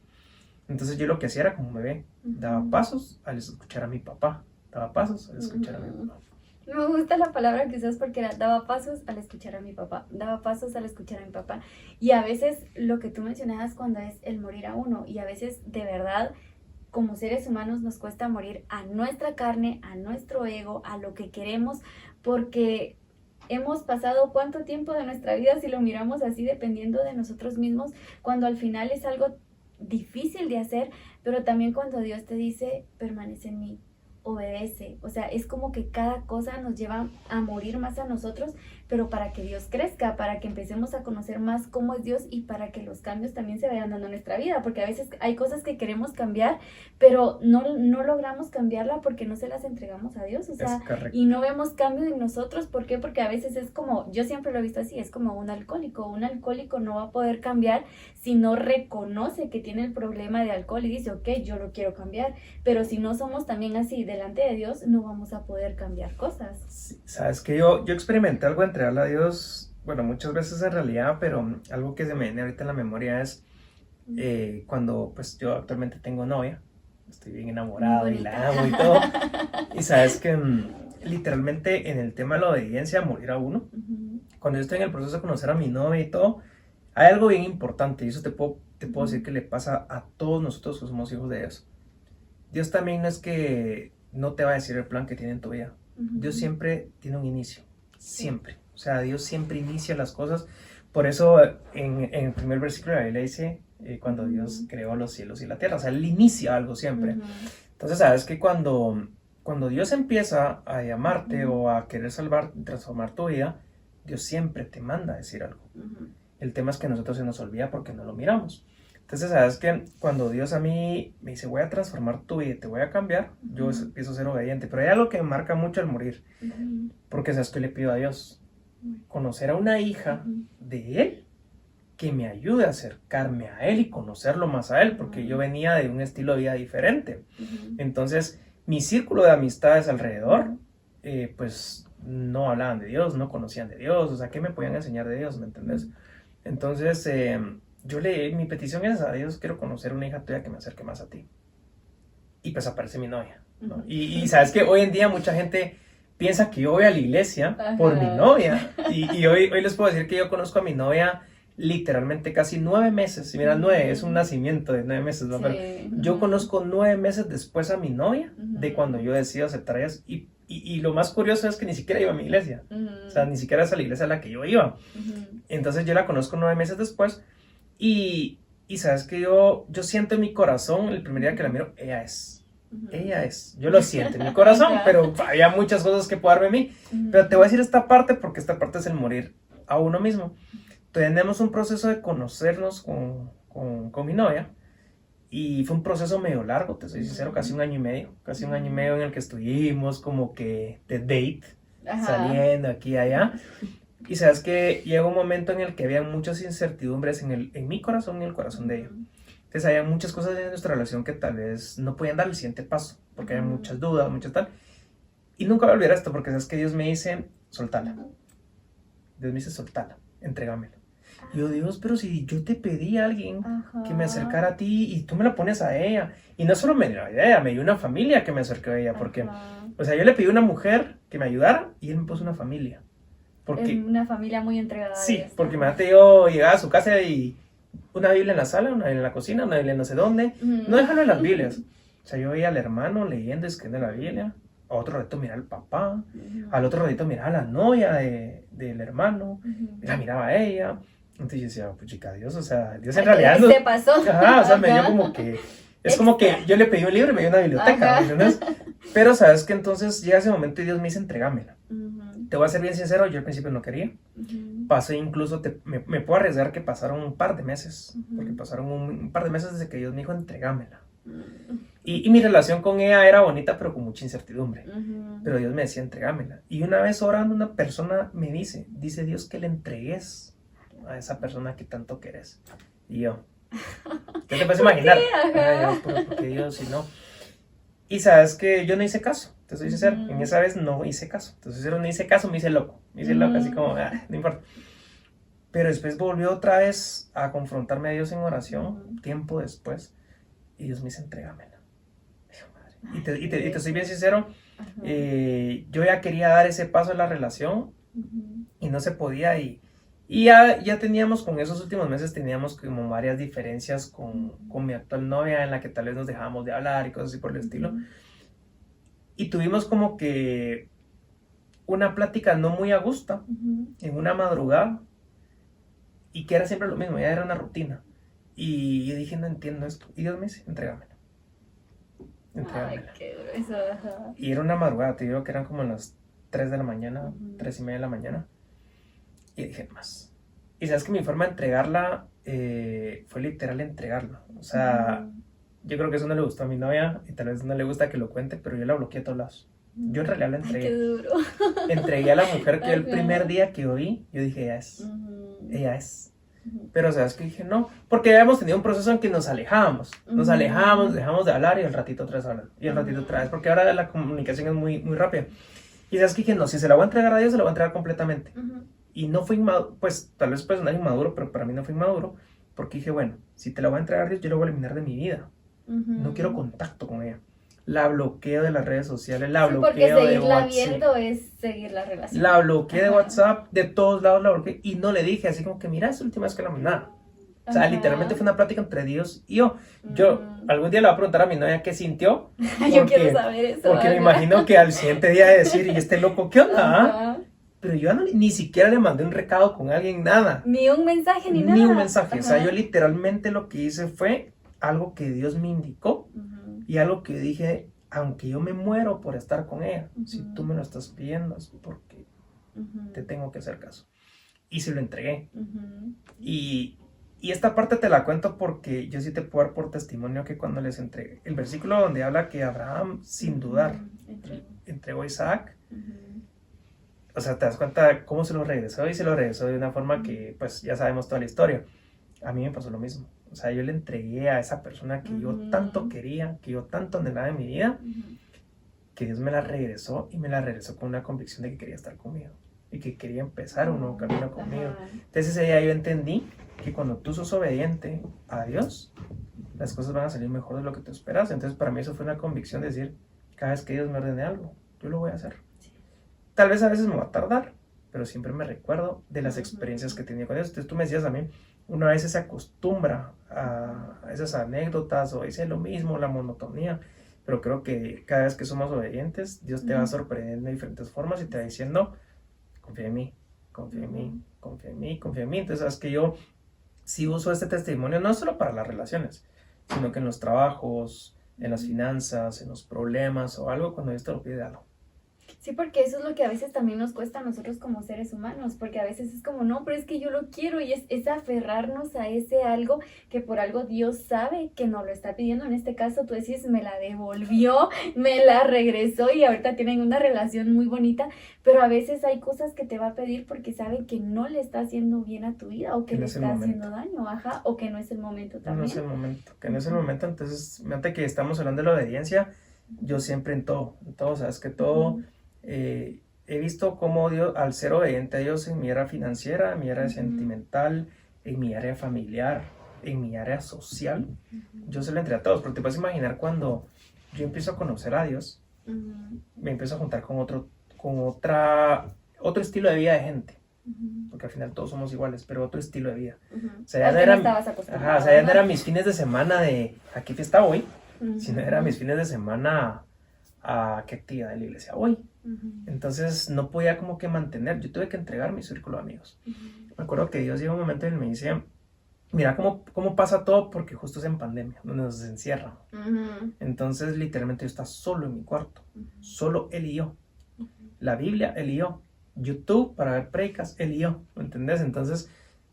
[SPEAKER 1] Entonces yo lo que hacía era como un bebé, daba pasos al escuchar a mi papá, daba pasos al escuchar a mi papá.
[SPEAKER 2] Me gusta la palabra que usas porque era daba pasos al escuchar a mi papá, daba pasos al escuchar a mi papá. Y a veces lo que tú mencionabas cuando es el morir a uno, y a veces de verdad como seres humanos nos cuesta morir a nuestra carne, a nuestro ego, a lo que queremos, porque hemos pasado cuánto tiempo de nuestra vida, si lo miramos así, dependiendo de nosotros mismos, cuando al final es algo difícil de hacer, pero también cuando Dios te dice, permanece en mí, obedece. O sea, es como que cada cosa nos lleva a morir más a nosotros, pero para que Dios crezca, para que empecemos a conocer más cómo es Dios y para que los cambios también se vayan dando en nuestra vida, porque a veces hay cosas que queremos cambiar, pero no logramos cambiarla porque no se las entregamos a Dios, o sea, y no vemos cambio en nosotros. ¿Por qué? Porque a veces es como, yo siempre lo he visto así, es como un alcohólico no va a poder cambiar si no reconoce que tiene el problema de alcohol y dice, ok, yo lo quiero cambiar, pero si no somos también así delante de Dios, no vamos a poder cambiar cosas.
[SPEAKER 1] Sí, sabes que yo experimenté algo entre a Dios, bueno, muchas veces en realidad, pero algo que se me viene ahorita en la memoria es cuando pues yo actualmente tengo novia, estoy bien enamorado y la amo y todo, y sabes que literalmente en el tema de la obediencia, morir a uno, cuando yo estoy en el proceso de conocer a mi novia y todo, hay algo bien importante, y eso te puedo decir que le pasa a todos nosotros que somos hijos de Dios. Dios también no es que no te va a decir el plan que tiene en tu vida. Dios siempre tiene un inicio, siempre. O sea, Dios siempre inicia las cosas. Por eso en el primer versículo de la Biblia dice, cuando Dios creó los cielos y la tierra. O sea, Él inicia algo siempre. Entonces, sabes que cuando Dios empieza a llamarte o a querer salvar, transformar tu vida, Dios siempre te manda a decir algo. El tema es que a nosotros se nos olvida porque no lo miramos. Entonces, sabes que cuando Dios a mí me dice, voy a transformar tu vida, te voy a cambiar, yo empiezo a ser obediente. Pero hay algo que me marca mucho el morir. Porque sabes que le pido a Dios conocer a una hija de Él que me ayude a acercarme a Él y conocerlo más a Él, porque yo venía de un estilo de vida diferente. Entonces, mi círculo de amistades alrededor, pues no hablaban de Dios, no conocían de Dios, o sea, ¿qué me podían enseñar de Dios? ¿Me entendés? Entonces, mi petición es a Dios, quiero conocer una hija tuya que me acerque más a ti. Y pues aparece mi novia, ¿no? Y sabes que hoy en día mucha gente piensa que yo voy a la iglesia por mi novia. Y hoy les puedo decir que yo conozco a mi novia literalmente casi 9 meses. Y mira, 9 es un nacimiento de 9 meses, ¿no? Pero yo conozco 9 meses después a mi novia de cuando yo decido aceptar a Dios. Y lo más curioso es que ni siquiera iba a mi iglesia. O sea, ni siquiera es a la iglesia a la que yo iba. Entonces yo la conozco 9 meses después. Y sabes que yo siento en mi corazón, el primer día que la miro, ella es. Yo lo siento en mi corazón, pero había muchas cosas que puedo darme a mí. Pero te voy a decir esta parte porque esta parte es el morir a uno mismo. Tenemos un proceso de conocernos con mi novia. Y fue un proceso medio largo, te soy sincero, casi un año y medio. Casi un año y medio en el que estuvimos como que de date, saliendo aquí y allá. Y sabes que llegó un momento en el que había muchas incertidumbres en mi corazón y en el corazón de ella. Entonces había muchas cosas en nuestra relación que tal vez no podían dar el siguiente paso, porque había muchas dudas, muchas tal. Y nunca voy a olvidar esto, porque sabes que Dios me dice, soltala. Dios me dice, soltala, entrégamela. Y yo, Dios, pero si yo te pedí a alguien que me acercara a ti y tú me la pones a ella. Y no solo me dio a ella, me dio una familia que me acercó a ella, porque, o sea, yo le pedí a una mujer que me ayudara y él me puso una familia. Porque,
[SPEAKER 2] Es una familia muy entregada a
[SPEAKER 1] sí,
[SPEAKER 2] Dios.
[SPEAKER 1] porque imagínate yo llegaba a su casa y una Biblia en la sala, una Biblia en la cocina, una Biblia no sé dónde. No déjalo en las Biblias. O sea, yo veía al hermano leyendo, escribiendo la Biblia. A otro ratito miraba al papá. Al otro ratito miraba a la novia del hermano. Y la miraba a ella. Entonces yo decía, pues chica, Dios, o sea, Dios en realidad no...
[SPEAKER 2] Se pasó.
[SPEAKER 1] Ajá, o sea, me dio como que... Es como que yo le pedí un libro y me dio una biblioteca, ¿entendés? Pero sabes que entonces llega ese momento y Dios me dice, entrégamela. Te voy a ser bien sincero, yo al principio no quería. Pasé incluso, me puedo arriesgar que pasaron un par de meses. Porque pasaron un par de meses desde que Dios me dijo, entrégamela. Y mi relación con ella era bonita, pero con mucha incertidumbre. Pero Dios me decía, entrégamela. Y una vez orando, una persona me dice Dios que le entregues a esa persona que tanto querés. Y yo, ¿qué te puedes imaginar? Porque Dios, si no. Y sabes que yo no hice caso, te soy sincero. En esa vez no hice caso. Entonces, no hice caso, me hice loco. Así como, no importa. Pero después volvió otra vez a confrontarme a Dios en oración, tiempo después. Y Dios me dice, entrégamela. Y te soy bien sincero, yo ya quería dar ese paso en la relación y no se podía. Y ya teníamos, con esos últimos meses, teníamos como varias diferencias con mi actual novia, en la que tal vez nos dejábamos de hablar y cosas así por el estilo. Y tuvimos como que una plática no muy a gusto, en una madrugada, y que era siempre lo mismo, ya era una rutina. Y yo dije, no entiendo esto. Y Dios me dice, entrégamela.
[SPEAKER 2] Ay, qué duro eso.
[SPEAKER 1] Y era una madrugada, te digo que eran como las 3 de la mañana, 3:30 de la mañana. Y dije, más. Y sabes que mi forma de entregarla fue literal entregarla. O sea, yo creo que eso no le gustó a mi novia y tal vez no le gusta que lo cuente, pero yo la bloqueé a todos lados. Yo en realidad la entregué.
[SPEAKER 2] Ay, qué duro.
[SPEAKER 1] Entregué a la mujer que el primer día que oí, yo dije, ella es. Ella es. Pero sabes que dije, no, porque habíamos tenido un proceso en que nos alejábamos, dejamos de hablar y al ratito otra vez hablan, y al ratito otra vez, porque ahora la comunicación es muy, muy rápida. Y sabes que dije, no, si se la voy a entregar a Dios, se la voy a entregar completamente. Y no fue inmaduro, pues tal vez personal inmaduro, pero para mí no fue inmaduro, porque dije, bueno, si te la voy a entregar a Dios, yo la voy a eliminar de mi vida. No quiero contacto con ella. La bloqueo de las redes sociales, la bloqueo
[SPEAKER 2] porque
[SPEAKER 1] de
[SPEAKER 2] seguirla
[SPEAKER 1] WhatsApp.
[SPEAKER 2] viendo es seguir la relación.
[SPEAKER 1] La bloqueé de WhatsApp, de todos lados la bloqueé y no le dije así como que mira, es la última vez que la nada. O sea, literalmente fue una plática entre Dios y yo. Yo algún día le voy a preguntar a mi novia qué sintió.
[SPEAKER 2] Yo quiero saber eso.
[SPEAKER 1] Porque me imagino que al siguiente día de decir, ¿y este loco qué onda? Pero yo ni siquiera le mandé un recado con alguien, nada.
[SPEAKER 2] Ni un mensaje, ni nada.
[SPEAKER 1] Ni un mensaje. O sea, yo literalmente lo que hice fue algo que Dios me indicó y algo que dije, aunque yo me muero por estar con ella, si tú me lo estás pidiendo es porque te tengo que hacer caso. Y se lo entregué. Y esta parte te la cuento porque yo sí te puedo dar por testimonio que cuando les entregué, el versículo donde habla que Abraham, sin dudar, entregó a Isaac, o sea, te das cuenta cómo se lo regresó y se lo regresó de una forma que, pues, ya sabemos toda la historia. A mí me pasó lo mismo. O sea, yo le entregué a esa persona que yo tanto quería, que yo tanto anhelaba en mi vida, que Dios me la regresó y me la regresó con una convicción de que quería estar conmigo y que quería empezar un nuevo camino conmigo. Entonces ese día yo entendí que cuando tú sos obediente a Dios, las cosas van a salir mejor de lo que tú esperas. Entonces para mí eso fue una convicción de decir, cada vez que Dios me ordene algo, yo lo voy a hacer. Tal vez a veces me va a tardar, pero siempre me recuerdo de las experiencias que he tenido con Dios. Entonces tú me decías a mí, una vez se acostumbra a esas anécdotas o dice lo mismo, la monotonía, pero creo que cada vez que somos obedientes, Dios te va sorprendiendo de diferentes formas y te va diciendo, confía en mí, confía en mí, confía en mí, confía en mí. Entonces sabes que yo sí uso este testimonio no solo para las relaciones, sino que en los trabajos, en las finanzas, en los problemas o algo, cuando Dios te lo pide algo.
[SPEAKER 2] Sí, porque eso es lo que a veces también nos cuesta a nosotros como seres humanos, porque a veces es como, no, pero es que yo lo quiero y es aferrarnos a ese algo que por algo Dios sabe que nos lo está pidiendo. En este caso tú decís, me la devolvió, me la regresó y ahorita tienen una relación muy bonita, pero a veces hay cosas que te va a pedir porque sabe que no le está haciendo bien a tu vida o que le está haciendo daño, o que no es el momento también.
[SPEAKER 1] No es el momento, que no es el momento. Entonces, fíjate que estamos hablando de la obediencia, yo siempre en todo, sabes que todo... he visto cómo Dios, al ser obediente a Dios en mi área financiera, en mi área sentimental, en mi área familiar, en mi área social, yo se lo entregué a todos, pero te puedes imaginar cuando yo empiezo a conocer a Dios, me empiezo a juntar con otra otro estilo de vida de gente,
[SPEAKER 2] Ujú.
[SPEAKER 1] porque al final todos somos iguales, pero otro estilo de vida.
[SPEAKER 2] Ujú.
[SPEAKER 1] O sea, ya
[SPEAKER 2] Al
[SPEAKER 1] no
[SPEAKER 2] que no
[SPEAKER 1] era,
[SPEAKER 2] estabas acostumbrado,
[SPEAKER 1] ajá, o sea, ya no
[SPEAKER 2] ¿no?
[SPEAKER 1] eran mis fines de semana de ¿a qué fiesta voy?
[SPEAKER 2] Ujú.
[SPEAKER 1] Sino eran mis fines de semana a qué actividad de la iglesia voy.
[SPEAKER 2] Ujú.
[SPEAKER 1] Entonces no podía como que mantener, yo tuve que entregar mi círculo de amigos.
[SPEAKER 2] Ujú.
[SPEAKER 1] Me acuerdo que Dios llegó un momento en el que me dice, mira cómo pasa todo porque justo es en pandemia, donde nos encierran.
[SPEAKER 2] Ujú.
[SPEAKER 1] Entonces literalmente yo estaba solo en mi cuarto,
[SPEAKER 2] Ujú.
[SPEAKER 1] solo él y yo.
[SPEAKER 2] Ujú.
[SPEAKER 1] La Biblia, él y yo. YouTube para ver predicas, él y yo. ¿Me entendés? Entonces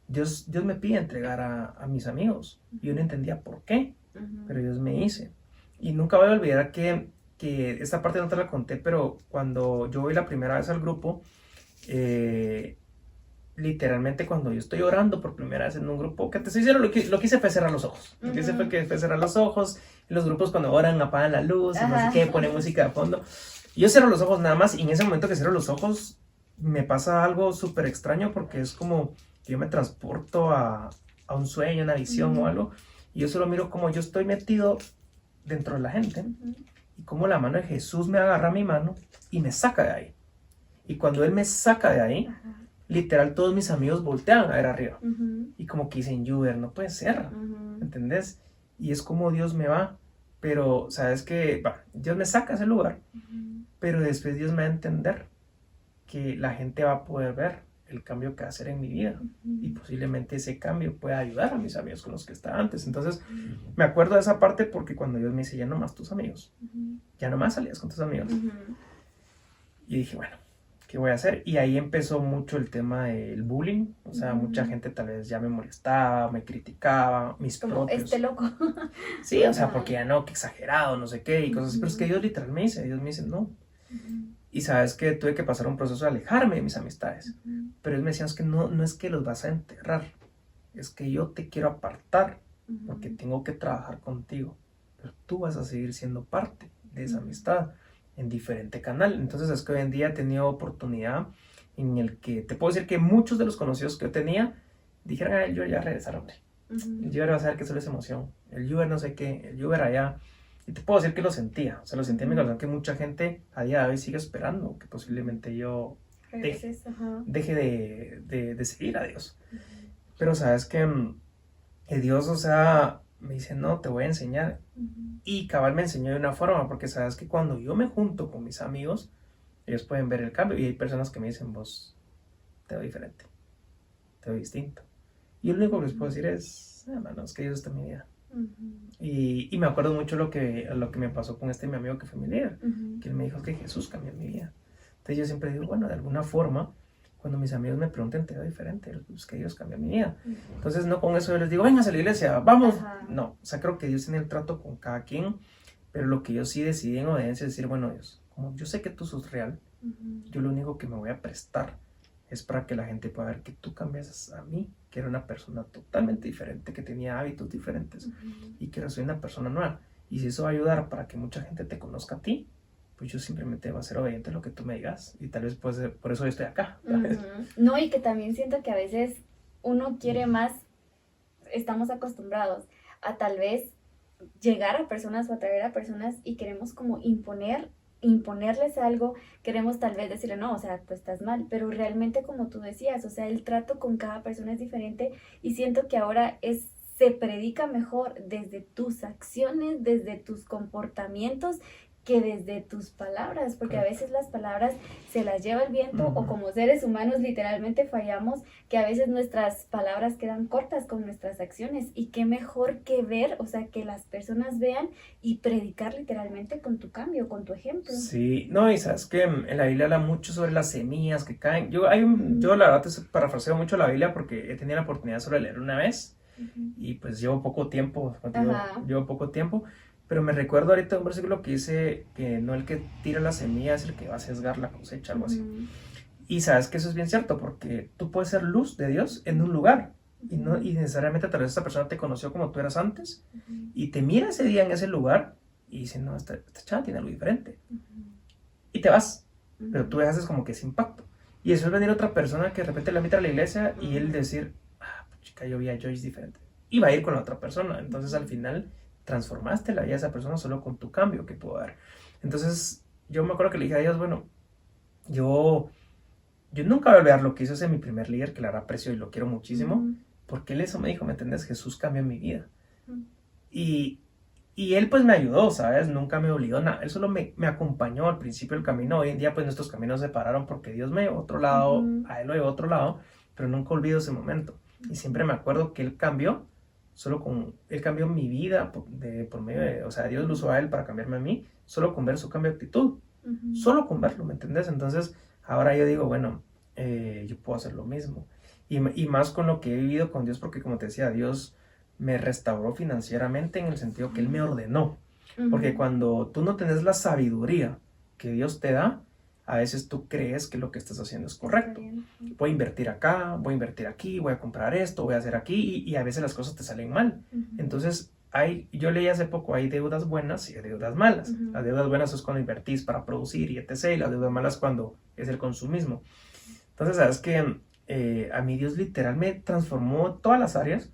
[SPEAKER 1] Dios me pide entregar a mis amigos. Yo no entendía por qué,
[SPEAKER 2] Ujú.
[SPEAKER 1] pero Dios me hice. Y nunca voy a olvidar que esta parte no te la conté, pero cuando yo voy la primera vez al grupo, literalmente cuando yo estoy orando por primera vez en un grupo, que te estoy diciendo, lo que hice fue cerrar los ojos. Lo que hice fue que fue cerrar los ojos. En los grupos cuando oran apagan la luz y no sé
[SPEAKER 2] Ajá.
[SPEAKER 1] qué, ponen música de fondo. Yo cierro los ojos nada más y en ese momento que cierro los ojos me pasa algo súper extraño porque es como que yo me transporto a un sueño, una visión o algo, y yo solo miro como yo estoy metido dentro de la gente
[SPEAKER 2] Ujú.
[SPEAKER 1] y como la mano de Jesús me agarra mi mano y me saca de ahí. Y cuando Él me saca de ahí,
[SPEAKER 2] Ajá.
[SPEAKER 1] literal todos mis amigos voltean a ver arriba
[SPEAKER 2] Ujú.
[SPEAKER 1] y como que dicen, Juber, no puede ser,
[SPEAKER 2] Ujú.
[SPEAKER 1] ¿entendés? Y es como Dios me va, pero sabes que Dios me saca a ese lugar,
[SPEAKER 2] Ujú.
[SPEAKER 1] pero después Dios me va a entender que la gente va a poder ver el cambio que va a hacer en mi vida y posiblemente ese cambio pueda ayudar a mis amigos con los que estaba antes. Entonces me acuerdo de esa parte porque cuando Dios me dice, ya no más tus amigos,
[SPEAKER 2] Ujú.
[SPEAKER 1] ya no más salías con tus amigos,
[SPEAKER 2] Ujú.
[SPEAKER 1] y dije, bueno, ¿qué voy a hacer? Y ahí empezó mucho el tema del bullying, o sea, mucha gente tal vez ya me molestaba, me criticaba, mis
[SPEAKER 2] Como
[SPEAKER 1] propios.
[SPEAKER 2] este loco.
[SPEAKER 1] Sí, o sea,
[SPEAKER 2] Ajá.
[SPEAKER 1] porque ya no, que exagerado, no sé qué, y cosas así, pero es que Dios literal me dice, Dios me dice, no.
[SPEAKER 2] Ujú.
[SPEAKER 1] Y sabes que tuve que pasar un proceso de alejarme de mis amistades,
[SPEAKER 2] Ujú.
[SPEAKER 1] pero ellos me decían, es que no es que los vas a enterrar, es que yo te quiero apartar, porque tengo que trabajar contigo, pero tú vas a seguir siendo parte de esa amistad en diferente canal. Entonces es que hoy en día he tenido oportunidad en el que te puedo decir que muchos de los conocidos que yo tenía dijeron, ah, yo ya regresar, hombre.
[SPEAKER 2] Ujú.
[SPEAKER 1] El Uber va a saber que solo es emoción, el Uber no sé qué, el Uber allá. Y te puedo decir que lo sentía, o sea, lo sentía en mi corazón, que mucha gente a día de hoy sigue esperando que posiblemente yo
[SPEAKER 2] Regreses, ajá.
[SPEAKER 1] deje de seguir a Dios. Pero sabes que Dios, o sea, me dice, no, te voy a enseñar.
[SPEAKER 2] Ujú.
[SPEAKER 1] Y cabal me enseñó de una forma, porque sabes que cuando yo me junto con mis amigos, ellos pueden ver el cambio. Y hay personas que me dicen, vos te veo diferente, te veo distinto. Y lo único que les puedo decir es, hermano, es que Dios está en mi vida.
[SPEAKER 2] Ujú.
[SPEAKER 1] Y me acuerdo mucho lo que me pasó con mi amigo que fue mi líder,
[SPEAKER 2] Ujú.
[SPEAKER 1] que él me dijo que Jesús cambió mi vida. Entonces yo siempre digo, bueno, de alguna forma, cuando mis amigos me pregunten, te veo diferente, es que Dios cambió mi vida. Entonces no con eso yo les digo, vengas a la iglesia, vamos.
[SPEAKER 2] Ajá.
[SPEAKER 1] No, o sea, creo que Dios tiene el trato con cada quien, pero lo que yo sí decidí en obediencia es decir, bueno, Dios, como yo sé que tú sos real,
[SPEAKER 2] Ujú.
[SPEAKER 1] yo lo único que me voy a prestar es para que la gente pueda ver que tú cambias a mí, que era una persona totalmente diferente, que tenía hábitos diferentes,
[SPEAKER 2] Ujú.
[SPEAKER 1] y que ahora soy una persona nueva. Y si eso va a ayudar para que mucha gente te conozca a ti, pues yo simplemente voy a ser obediente a lo que tú me digas. Y tal vez pues, por eso yo estoy acá, ¿sabes?
[SPEAKER 2] Ujú. No, y que también siento que a veces uno quiere más, estamos acostumbrados a tal vez llegar a personas o atraer a personas y queremos como imponerles algo, queremos tal vez decirle, no, o sea, tú estás mal, pero realmente como tú decías, o sea, el trato con cada persona es diferente y siento que ahora se predica mejor desde tus acciones, desde tus comportamientos, que desde tus palabras, porque a veces las palabras se las lleva el viento o como seres humanos literalmente fallamos, que a veces nuestras palabras quedan cortas con nuestras acciones y qué mejor que ver, o sea, que las personas vean y predicar literalmente con tu cambio, con tu ejemplo.
[SPEAKER 1] Sí, no, y sabes que en la Biblia habla mucho sobre las semillas que caen. Yo la verdad te parafraseo mucho la Biblia porque he tenido la oportunidad solo de leer una vez y pues llevo poco tiempo, llevo poco tiempo. Pero me recuerdo ahorita un versículo que dice que no el que tira la semilla es el que va a sesgar la cosecha, algo así. Y sabes que eso es bien cierto, porque tú puedes ser luz de Dios en un lugar. Y necesariamente tal vez esa persona te conoció como tú eras antes. Y te mira ese día en ese lugar y dice, no, esta chava tiene algo diferente. Y te vas. Pero tú haces como que ese impacto. Y eso es venir otra persona que de repente la invita a la iglesia y él decir, chica, yo vi a Joyce diferente. Y va a ir con la otra persona. Entonces al final transformaste la vida de esa persona solo con tu cambio que pudo dar. Entonces yo me acuerdo que le dije a Dios, bueno, yo yo nunca voy a olvidar lo que hizo ese mi primer líder, que la verdad aprecio y lo quiero muchísimo,
[SPEAKER 2] Ujú.
[SPEAKER 1] porque él eso me dijo, ¿me entiendes? Jesús cambió mi vida.
[SPEAKER 2] Ujú.
[SPEAKER 1] Y él pues me ayudó, ¿sabes? Nunca me obligó a nada. Él solo me acompañó al principio del camino. Hoy en día pues nuestros caminos se separaron porque Dios me llevó a otro lado,
[SPEAKER 2] Ujú.
[SPEAKER 1] a él lo llevó a otro lado, pero nunca olvido ese momento. Y siempre me acuerdo que él cambió, él cambió mi vida por medio de, o sea, Dios lo usó a él para cambiarme a mí, solo con ver su cambio de actitud,
[SPEAKER 2] Ujú.
[SPEAKER 1] solo con verlo, ¿me entendés? Entonces ahora yo digo, bueno, yo puedo hacer lo mismo. Y más con lo que he vivido con Dios, porque como te decía, Dios me restauró financieramente en el sentido que Él me ordenó. Porque
[SPEAKER 2] Ujú.
[SPEAKER 1] cuando tú no tenés la sabiduría que Dios te da, a veces tú crees que lo que estás haciendo es correcto.
[SPEAKER 2] Está bien. Ujú.
[SPEAKER 1] Voy a invertir acá, voy a invertir aquí, voy a comprar esto, voy a hacer aquí, y a veces las cosas te salen mal.
[SPEAKER 2] Ujú.
[SPEAKER 1] Entonces, yo leí hace poco, hay deudas buenas y hay deudas malas.
[SPEAKER 2] Ujú.
[SPEAKER 1] Las deudas buenas es cuando invertís para producir y etc. Y las deudas malas cuando es el consumismo. Entonces, sabes que a mí Dios literal me transformó todas las áreas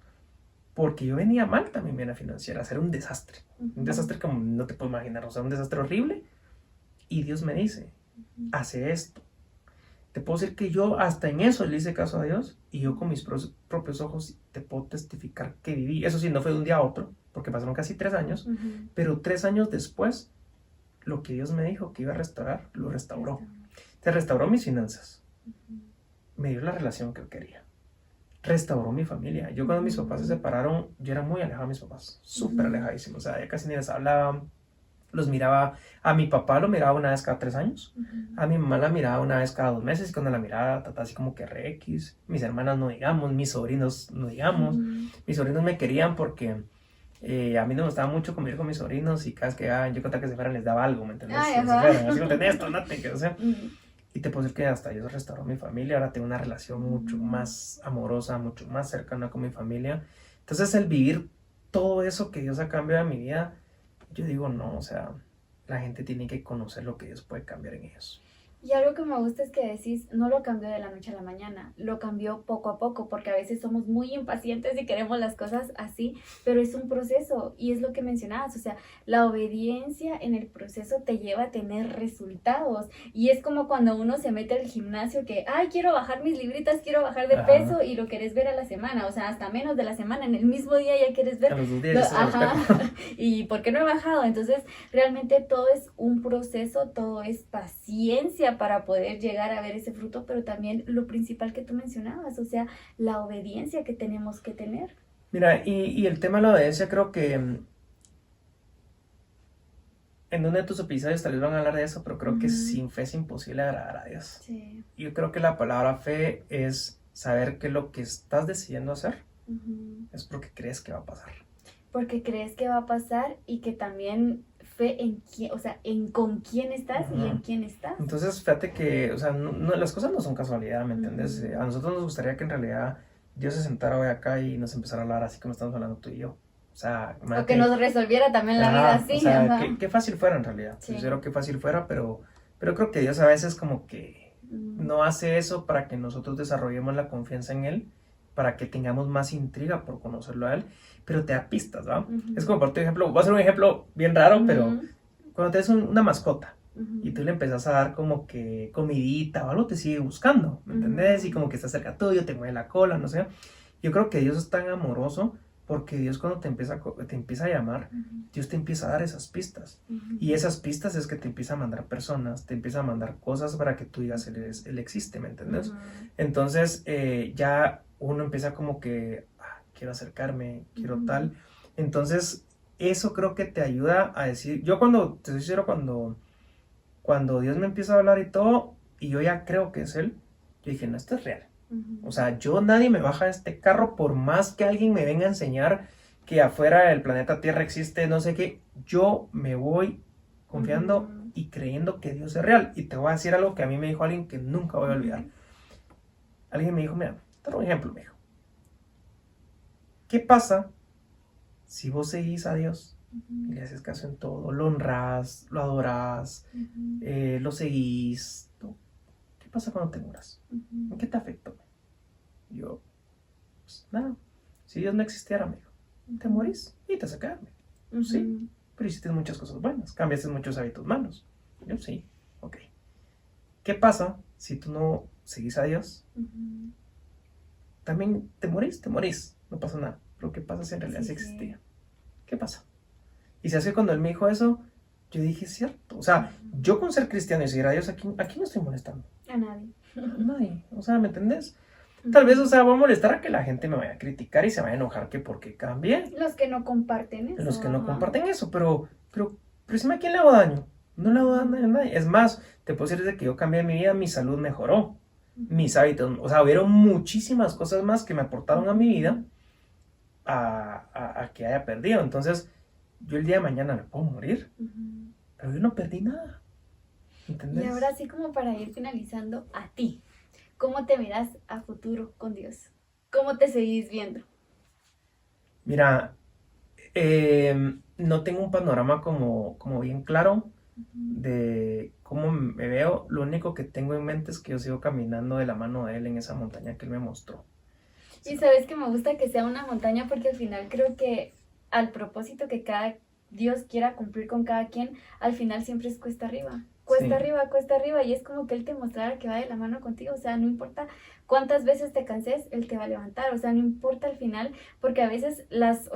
[SPEAKER 1] porque yo venía mal también en la financiera, era un desastre. Un
[SPEAKER 2] Ujú.
[SPEAKER 1] desastre como no te puedo imaginar, o sea, un desastre horrible. Y Dios me dice,
[SPEAKER 2] Ujú.
[SPEAKER 1] hace esto. Te puedo decir que yo hasta en eso le hice caso a Dios y yo con mis propios ojos te puedo testificar que viví. Eso sí, no fue de un día a otro, porque pasaron casi 3 años,
[SPEAKER 2] Ujú.
[SPEAKER 1] pero 3 años después, lo que Dios me dijo que iba a restaurar, lo restauró. Te restauró mis finanzas,
[SPEAKER 2] Ujú.
[SPEAKER 1] me dio la relación que yo quería, restauró mi familia. Yo cuando mis papás se separaron, yo era muy alejado de mis papás, súper
[SPEAKER 2] Ujú.
[SPEAKER 1] alejadísimo, o sea, ya casi ni les hablaba, los miraba, a mi papá lo miraba una vez cada 3 años,
[SPEAKER 2] Ujú.
[SPEAKER 1] a mi mamá la miraba una vez cada 2 meses, y cuando la miraba, trataba así como que rex, mis hermanas no digamos, mis sobrinos no digamos,
[SPEAKER 2] Ujú.
[SPEAKER 1] mis sobrinos me querían porque a mí no me gustaba mucho convivir con mis sobrinos y cada vez que yo contaba que se fueran les daba algo, ¿me entendés?
[SPEAKER 2] Ay,
[SPEAKER 1] Se
[SPEAKER 2] ajá.
[SPEAKER 1] fueran, así como tenés esto, no te o sea,
[SPEAKER 2] Ujú.
[SPEAKER 1] y te puedo decir que hasta Dios restauró mi familia, ahora tengo una relación mucho más amorosa, mucho más cercana con mi familia. Entonces el vivir todo eso que Dios ha cambiado en mi vida, yo digo, no, o sea, la gente tiene que conocer lo que Dios puede cambiar en ellos.
[SPEAKER 2] Y algo que me gusta es que decís, no lo cambió de la noche a la mañana, lo cambió poco a poco, porque a veces somos muy impacientes y queremos las cosas así, pero es un proceso y es lo que mencionabas, o sea, la obediencia en el proceso te lleva a tener resultados y es como cuando uno se mete al gimnasio que, ay, quiero bajar mis libritas, quiero bajar de
[SPEAKER 1] Ajá.
[SPEAKER 2] peso y lo querés ver a la semana, o sea, hasta menos de la semana, en el mismo día ya quieres
[SPEAKER 1] A
[SPEAKER 2] ver.
[SPEAKER 1] los 2 días ya estás al
[SPEAKER 2] Ajá,
[SPEAKER 1] espejo.
[SPEAKER 2] y ¿por qué no he bajado? Entonces, realmente todo es un proceso, todo es paciencia para poder llegar a ver ese fruto, pero también lo principal que tú mencionabas, o sea, la obediencia que tenemos que tener.
[SPEAKER 1] Mira, y el tema de la obediencia creo que en uno de tus episodios tal vez van a hablar de eso, pero creo que
[SPEAKER 2] Ujú.
[SPEAKER 1] sin fe es imposible agradar a Dios.
[SPEAKER 2] Sí.
[SPEAKER 1] Yo creo que la palabra fe es saber que lo que estás decidiendo hacer
[SPEAKER 2] Ujú.
[SPEAKER 1] es porque crees que va a pasar.
[SPEAKER 2] Porque crees que va a pasar y que también fe en quién, o sea, en con quién estás y en
[SPEAKER 1] Ujú.
[SPEAKER 2] quién estás.
[SPEAKER 1] Entonces, fíjate que, o sea, las cosas no son casualidad, ¿me entiendes?
[SPEAKER 2] Ujú.
[SPEAKER 1] A nosotros nos gustaría que en realidad Dios se sentara hoy acá y nos empezara a hablar así como estamos hablando tú y yo. O sea,
[SPEAKER 2] O que
[SPEAKER 1] imagínate,
[SPEAKER 2] nos resolviera también la vida
[SPEAKER 1] ajá, o
[SPEAKER 2] así,
[SPEAKER 1] sea,
[SPEAKER 2] ajá.
[SPEAKER 1] qué fácil fuera en realidad.
[SPEAKER 2] Sí.
[SPEAKER 1] Sincero, qué fácil fuera, pero creo que Dios a veces como que
[SPEAKER 2] Mm.
[SPEAKER 1] no hace eso para que nosotros desarrollemos la confianza en Él, para que tengamos más intriga por conocerlo a Él, pero te da pistas, ¿va?
[SPEAKER 2] Ujú.
[SPEAKER 1] Es como, por ejemplo, voy a hacer un ejemplo bien raro, pero
[SPEAKER 2] Ujú.
[SPEAKER 1] cuando tienes una mascota
[SPEAKER 2] Ujú.
[SPEAKER 1] y tú le empezás a dar como que comidita o algo, te sigue buscando, ¿me entendés?
[SPEAKER 2] Ujú.
[SPEAKER 1] Y como que está cerca tuyo, te mueve la cola, no sé. Yo creo que Dios es tan amoroso porque Dios cuando te empieza a llamar,
[SPEAKER 2] Ujú.
[SPEAKER 1] Dios te empieza a dar esas pistas.
[SPEAKER 2] Ujú.
[SPEAKER 1] Y esas pistas es que te empieza a mandar personas, te empieza a mandar cosas para que tú digas, él existe, ¿me entendés?
[SPEAKER 2] Ujú.
[SPEAKER 1] Entonces ya uno empieza como que, quiero acercarme, quiero
[SPEAKER 2] Ujú.
[SPEAKER 1] tal. Entonces eso creo que te ayuda a decir, yo cuando, te soy sincero, cuando Dios me empieza a hablar y todo, y yo ya creo que es Él, yo dije, no, esto es real.
[SPEAKER 2] Ujú.
[SPEAKER 1] O sea, nadie me baja de este carro por más que alguien me venga a enseñar que afuera del planeta Tierra existe no sé qué, yo me voy confiando
[SPEAKER 2] Ujú.
[SPEAKER 1] y creyendo que Dios es real. Y te voy a decir algo que a mí me dijo alguien que nunca voy a olvidar.
[SPEAKER 2] Ujú.
[SPEAKER 1] Alguien me dijo, mira, te doy un ejemplo, me dijo. ¿Qué pasa si vos seguís a Dios y le haces caso en todo? Lo honras, lo adoras,
[SPEAKER 2] Ujú.
[SPEAKER 1] lo seguís. ¿Qué pasa cuando te muras?
[SPEAKER 2] Ujú.
[SPEAKER 1] ¿En qué te afectó? Yo, pues nada. Si Dios no existiera, me dijo, te morís y te vas a quedar.
[SPEAKER 2] Ujú.
[SPEAKER 1] Sí, pero hiciste muchas cosas buenas, cambiaste muchos hábitos malos. Yo sí, ok. ¿Qué pasa si tú no seguís a Dios?
[SPEAKER 2] Ujú.
[SPEAKER 1] También te morís, no pasa nada. Pero ¿qué pasa si en realidad sí
[SPEAKER 2] Sí,
[SPEAKER 1] existía? ¿Qué pasa? Y se hace cuando él me dijo eso, yo dije, es cierto. O sea, yo con ser cristiano y seguir a Dios, aquí no estoy molestando
[SPEAKER 2] A nadie.
[SPEAKER 1] a nadie. O sea, ¿me entendés? Tal vez, o sea, voy a molestar a que la gente me vaya a criticar y se vaya a enojar que porque cambié.
[SPEAKER 2] Los que no comparten eso.
[SPEAKER 1] Los que no
[SPEAKER 2] ajá.
[SPEAKER 1] comparten eso, pero decime a quién le hago daño. No le hago daño a nadie. Es más, te puedo decir desde que yo cambié mi vida, mi salud mejoró. Mis hábitos, o sea, hubieron muchísimas cosas más que me aportaron a mi vida a que haya perdido. Entonces, yo el día de mañana me puedo morir,
[SPEAKER 2] Ujú.
[SPEAKER 1] pero yo no perdí nada. ¿Entendés?
[SPEAKER 2] Y ahora sí como para ir finalizando, a ti, ¿cómo te miras a futuro con Dios? ¿Cómo te seguís viendo?
[SPEAKER 1] Mira, no tengo un panorama como bien claro de cómo me veo. Lo único que tengo en mente es que yo sigo caminando de la mano de él en esa montaña que él me mostró.
[SPEAKER 2] Y sabes que me gusta que sea una montaña porque al final creo que al propósito que cada Dios quiera cumplir con cada quien, al final siempre es cuesta arriba. Cuesta
[SPEAKER 1] Sí.
[SPEAKER 2] arriba, cuesta arriba. Y es como que Él te mostrara que va de la mano contigo. O sea, no importa cuántas veces te canses, Él te va a levantar. O sea, no importa al final, porque a veces las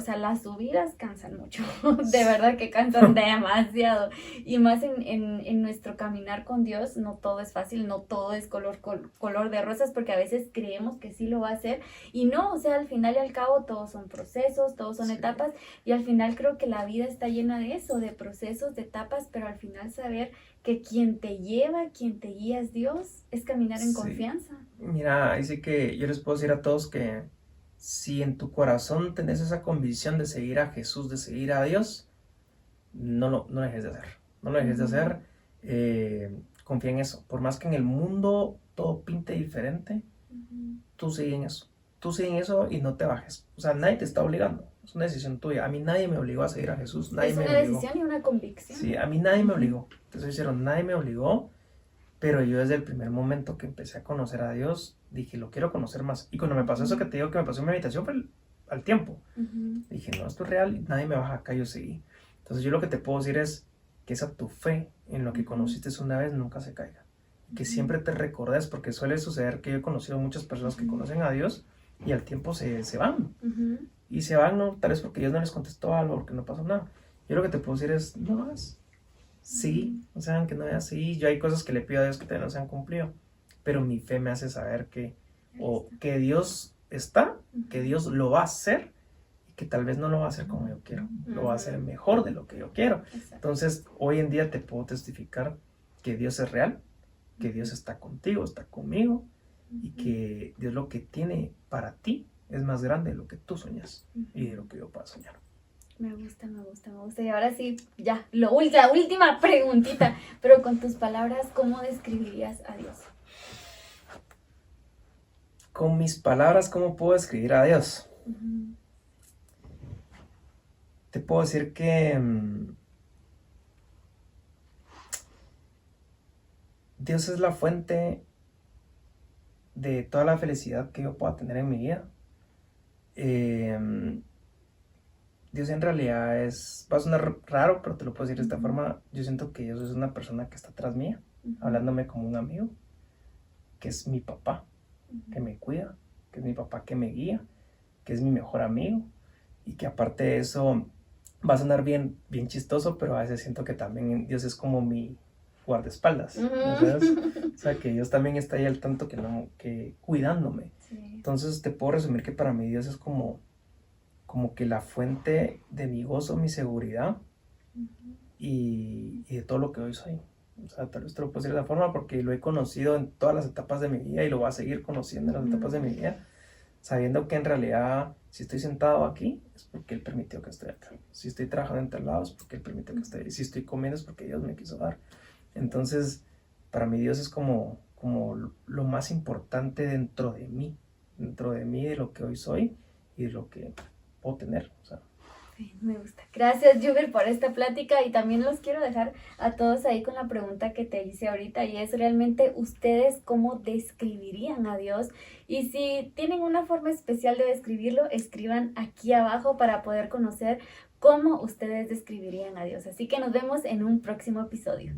[SPEAKER 2] subidas cansan mucho. De verdad que cansan demasiado. Y más en nuestro caminar con Dios, no todo es fácil, no todo es color de rosas, porque a veces creemos que sí lo va a hacer. Y no, o sea, al final y al cabo todos son procesos, todos son
[SPEAKER 1] Sí.
[SPEAKER 2] etapas. Y al final creo que la vida está llena de eso, de procesos, de etapas, pero al final saber que quien te lleva, quien te guía es Dios, es caminar en
[SPEAKER 1] Sí.
[SPEAKER 2] confianza.
[SPEAKER 1] Mira, ahí sí que yo les puedo decir a todos que si en tu corazón tenés esa convicción de seguir a Jesús, de seguir a Dios, no lo dejes de hacer. No lo dejes de
[SPEAKER 2] Ujú.
[SPEAKER 1] hacer. Confía en eso. Por más que en el mundo todo pinte diferente,
[SPEAKER 2] Ujú.
[SPEAKER 1] tú sigue en eso. Tú sigue en eso y no te bajes. O sea, nadie te está obligando. Es una decisión tuya. A mí nadie me obligó a seguir a Jesús. Nadie
[SPEAKER 2] Es
[SPEAKER 1] me
[SPEAKER 2] una
[SPEAKER 1] obligó.
[SPEAKER 2] decisión y una convicción.
[SPEAKER 1] Sí, a mí nadie me
[SPEAKER 2] Ujú.
[SPEAKER 1] obligó. Te soy sincero, nadie me obligó. Pero yo desde el primer momento que empecé a conocer a Dios, dije, lo quiero conocer más. Y cuando me pasó eso que te digo que me pasó en mi habitación fue al tiempo.
[SPEAKER 2] Ujú.
[SPEAKER 1] Dije, no, esto es real y nadie me baja acá, yo seguí. Entonces yo lo que te puedo decir es que esa tu fe en lo que
[SPEAKER 2] Ujú.
[SPEAKER 1] conociste una vez nunca se caiga. Que
[SPEAKER 2] Ujú.
[SPEAKER 1] siempre te recordes, porque suele suceder que yo he conocido muchas personas que
[SPEAKER 2] Ujú.
[SPEAKER 1] conocen a Dios y al tiempo se van.
[SPEAKER 2] Ujú.
[SPEAKER 1] Y se van, no, tal vez porque Dios no les contestó algo, porque no pasó nada. Yo lo que te puedo decir es, no lo hagas. Sí, o sea, aunque no veas, sí, yo hay cosas que le pido a Dios que todavía no se han cumplido, pero mi fe me hace saber que Dios está, que
[SPEAKER 2] Ujú.
[SPEAKER 1] Dios lo va a hacer y que tal vez no lo va a hacer como yo quiero, lo va a hacer mejor de lo que yo quiero.
[SPEAKER 2] Exacto.
[SPEAKER 1] Entonces, hoy en día te puedo testificar que Dios es real, que Dios está contigo, está conmigo y que Dios lo que tiene para ti es más grande de lo que tú sueñas y de lo que yo pueda soñar.
[SPEAKER 2] Me gusta, me gusta, me gusta. Y ahora sí, ya, la última preguntita. Pero con tus palabras, ¿cómo describirías a Dios?
[SPEAKER 1] Con mis palabras, ¿cómo puedo describir a Dios?
[SPEAKER 2] Ujú.
[SPEAKER 1] Te puedo decir que Dios es la fuente de toda la felicidad que yo pueda tener en mi vida. Dios en realidad va a sonar raro, pero te lo puedo decir de esta forma. Yo siento que Dios es una persona que está atrás mía,
[SPEAKER 2] Ujú.
[SPEAKER 1] hablándome como un amigo, que es mi papá,
[SPEAKER 2] Ujú.
[SPEAKER 1] que me cuida, que es mi papá que me guía, que es mi mejor amigo y que aparte de eso va a sonar bien chistoso, pero a veces siento que también Dios es como mi guardaespaldas, ¿sabes? O sea, que Dios también está ahí al tanto que cuidándome.
[SPEAKER 2] Sí.
[SPEAKER 1] Entonces te puedo resumir que para mí Dios es como que la fuente de mi gozo, mi seguridad
[SPEAKER 2] Ujú.
[SPEAKER 1] y de todo lo que hoy soy. O sea, tal vez te lo puedo decir de esa forma porque lo he conocido en todas las etapas de mi vida y lo voy a seguir conociendo en las etapas de mi vida, sabiendo que en realidad si estoy sentado aquí es porque Él permitió que esté acá. Si estoy trabajando en tal lado es porque Él permitió que esté ahí. Si estoy comiendo es porque Dios me quiso dar. Entonces, para mí Dios es como lo más importante dentro de mí, de lo que hoy soy y de lo que puedo tener. O sea,
[SPEAKER 2] Sí, me gusta. Gracias, Juber, por esta plática y también los quiero dejar a todos ahí con la pregunta que te hice ahorita y es realmente ustedes cómo describirían a Dios y si tienen una forma especial de describirlo, escriban aquí abajo para poder conocer cómo ustedes describirían a Dios. Así que nos vemos en un próximo episodio.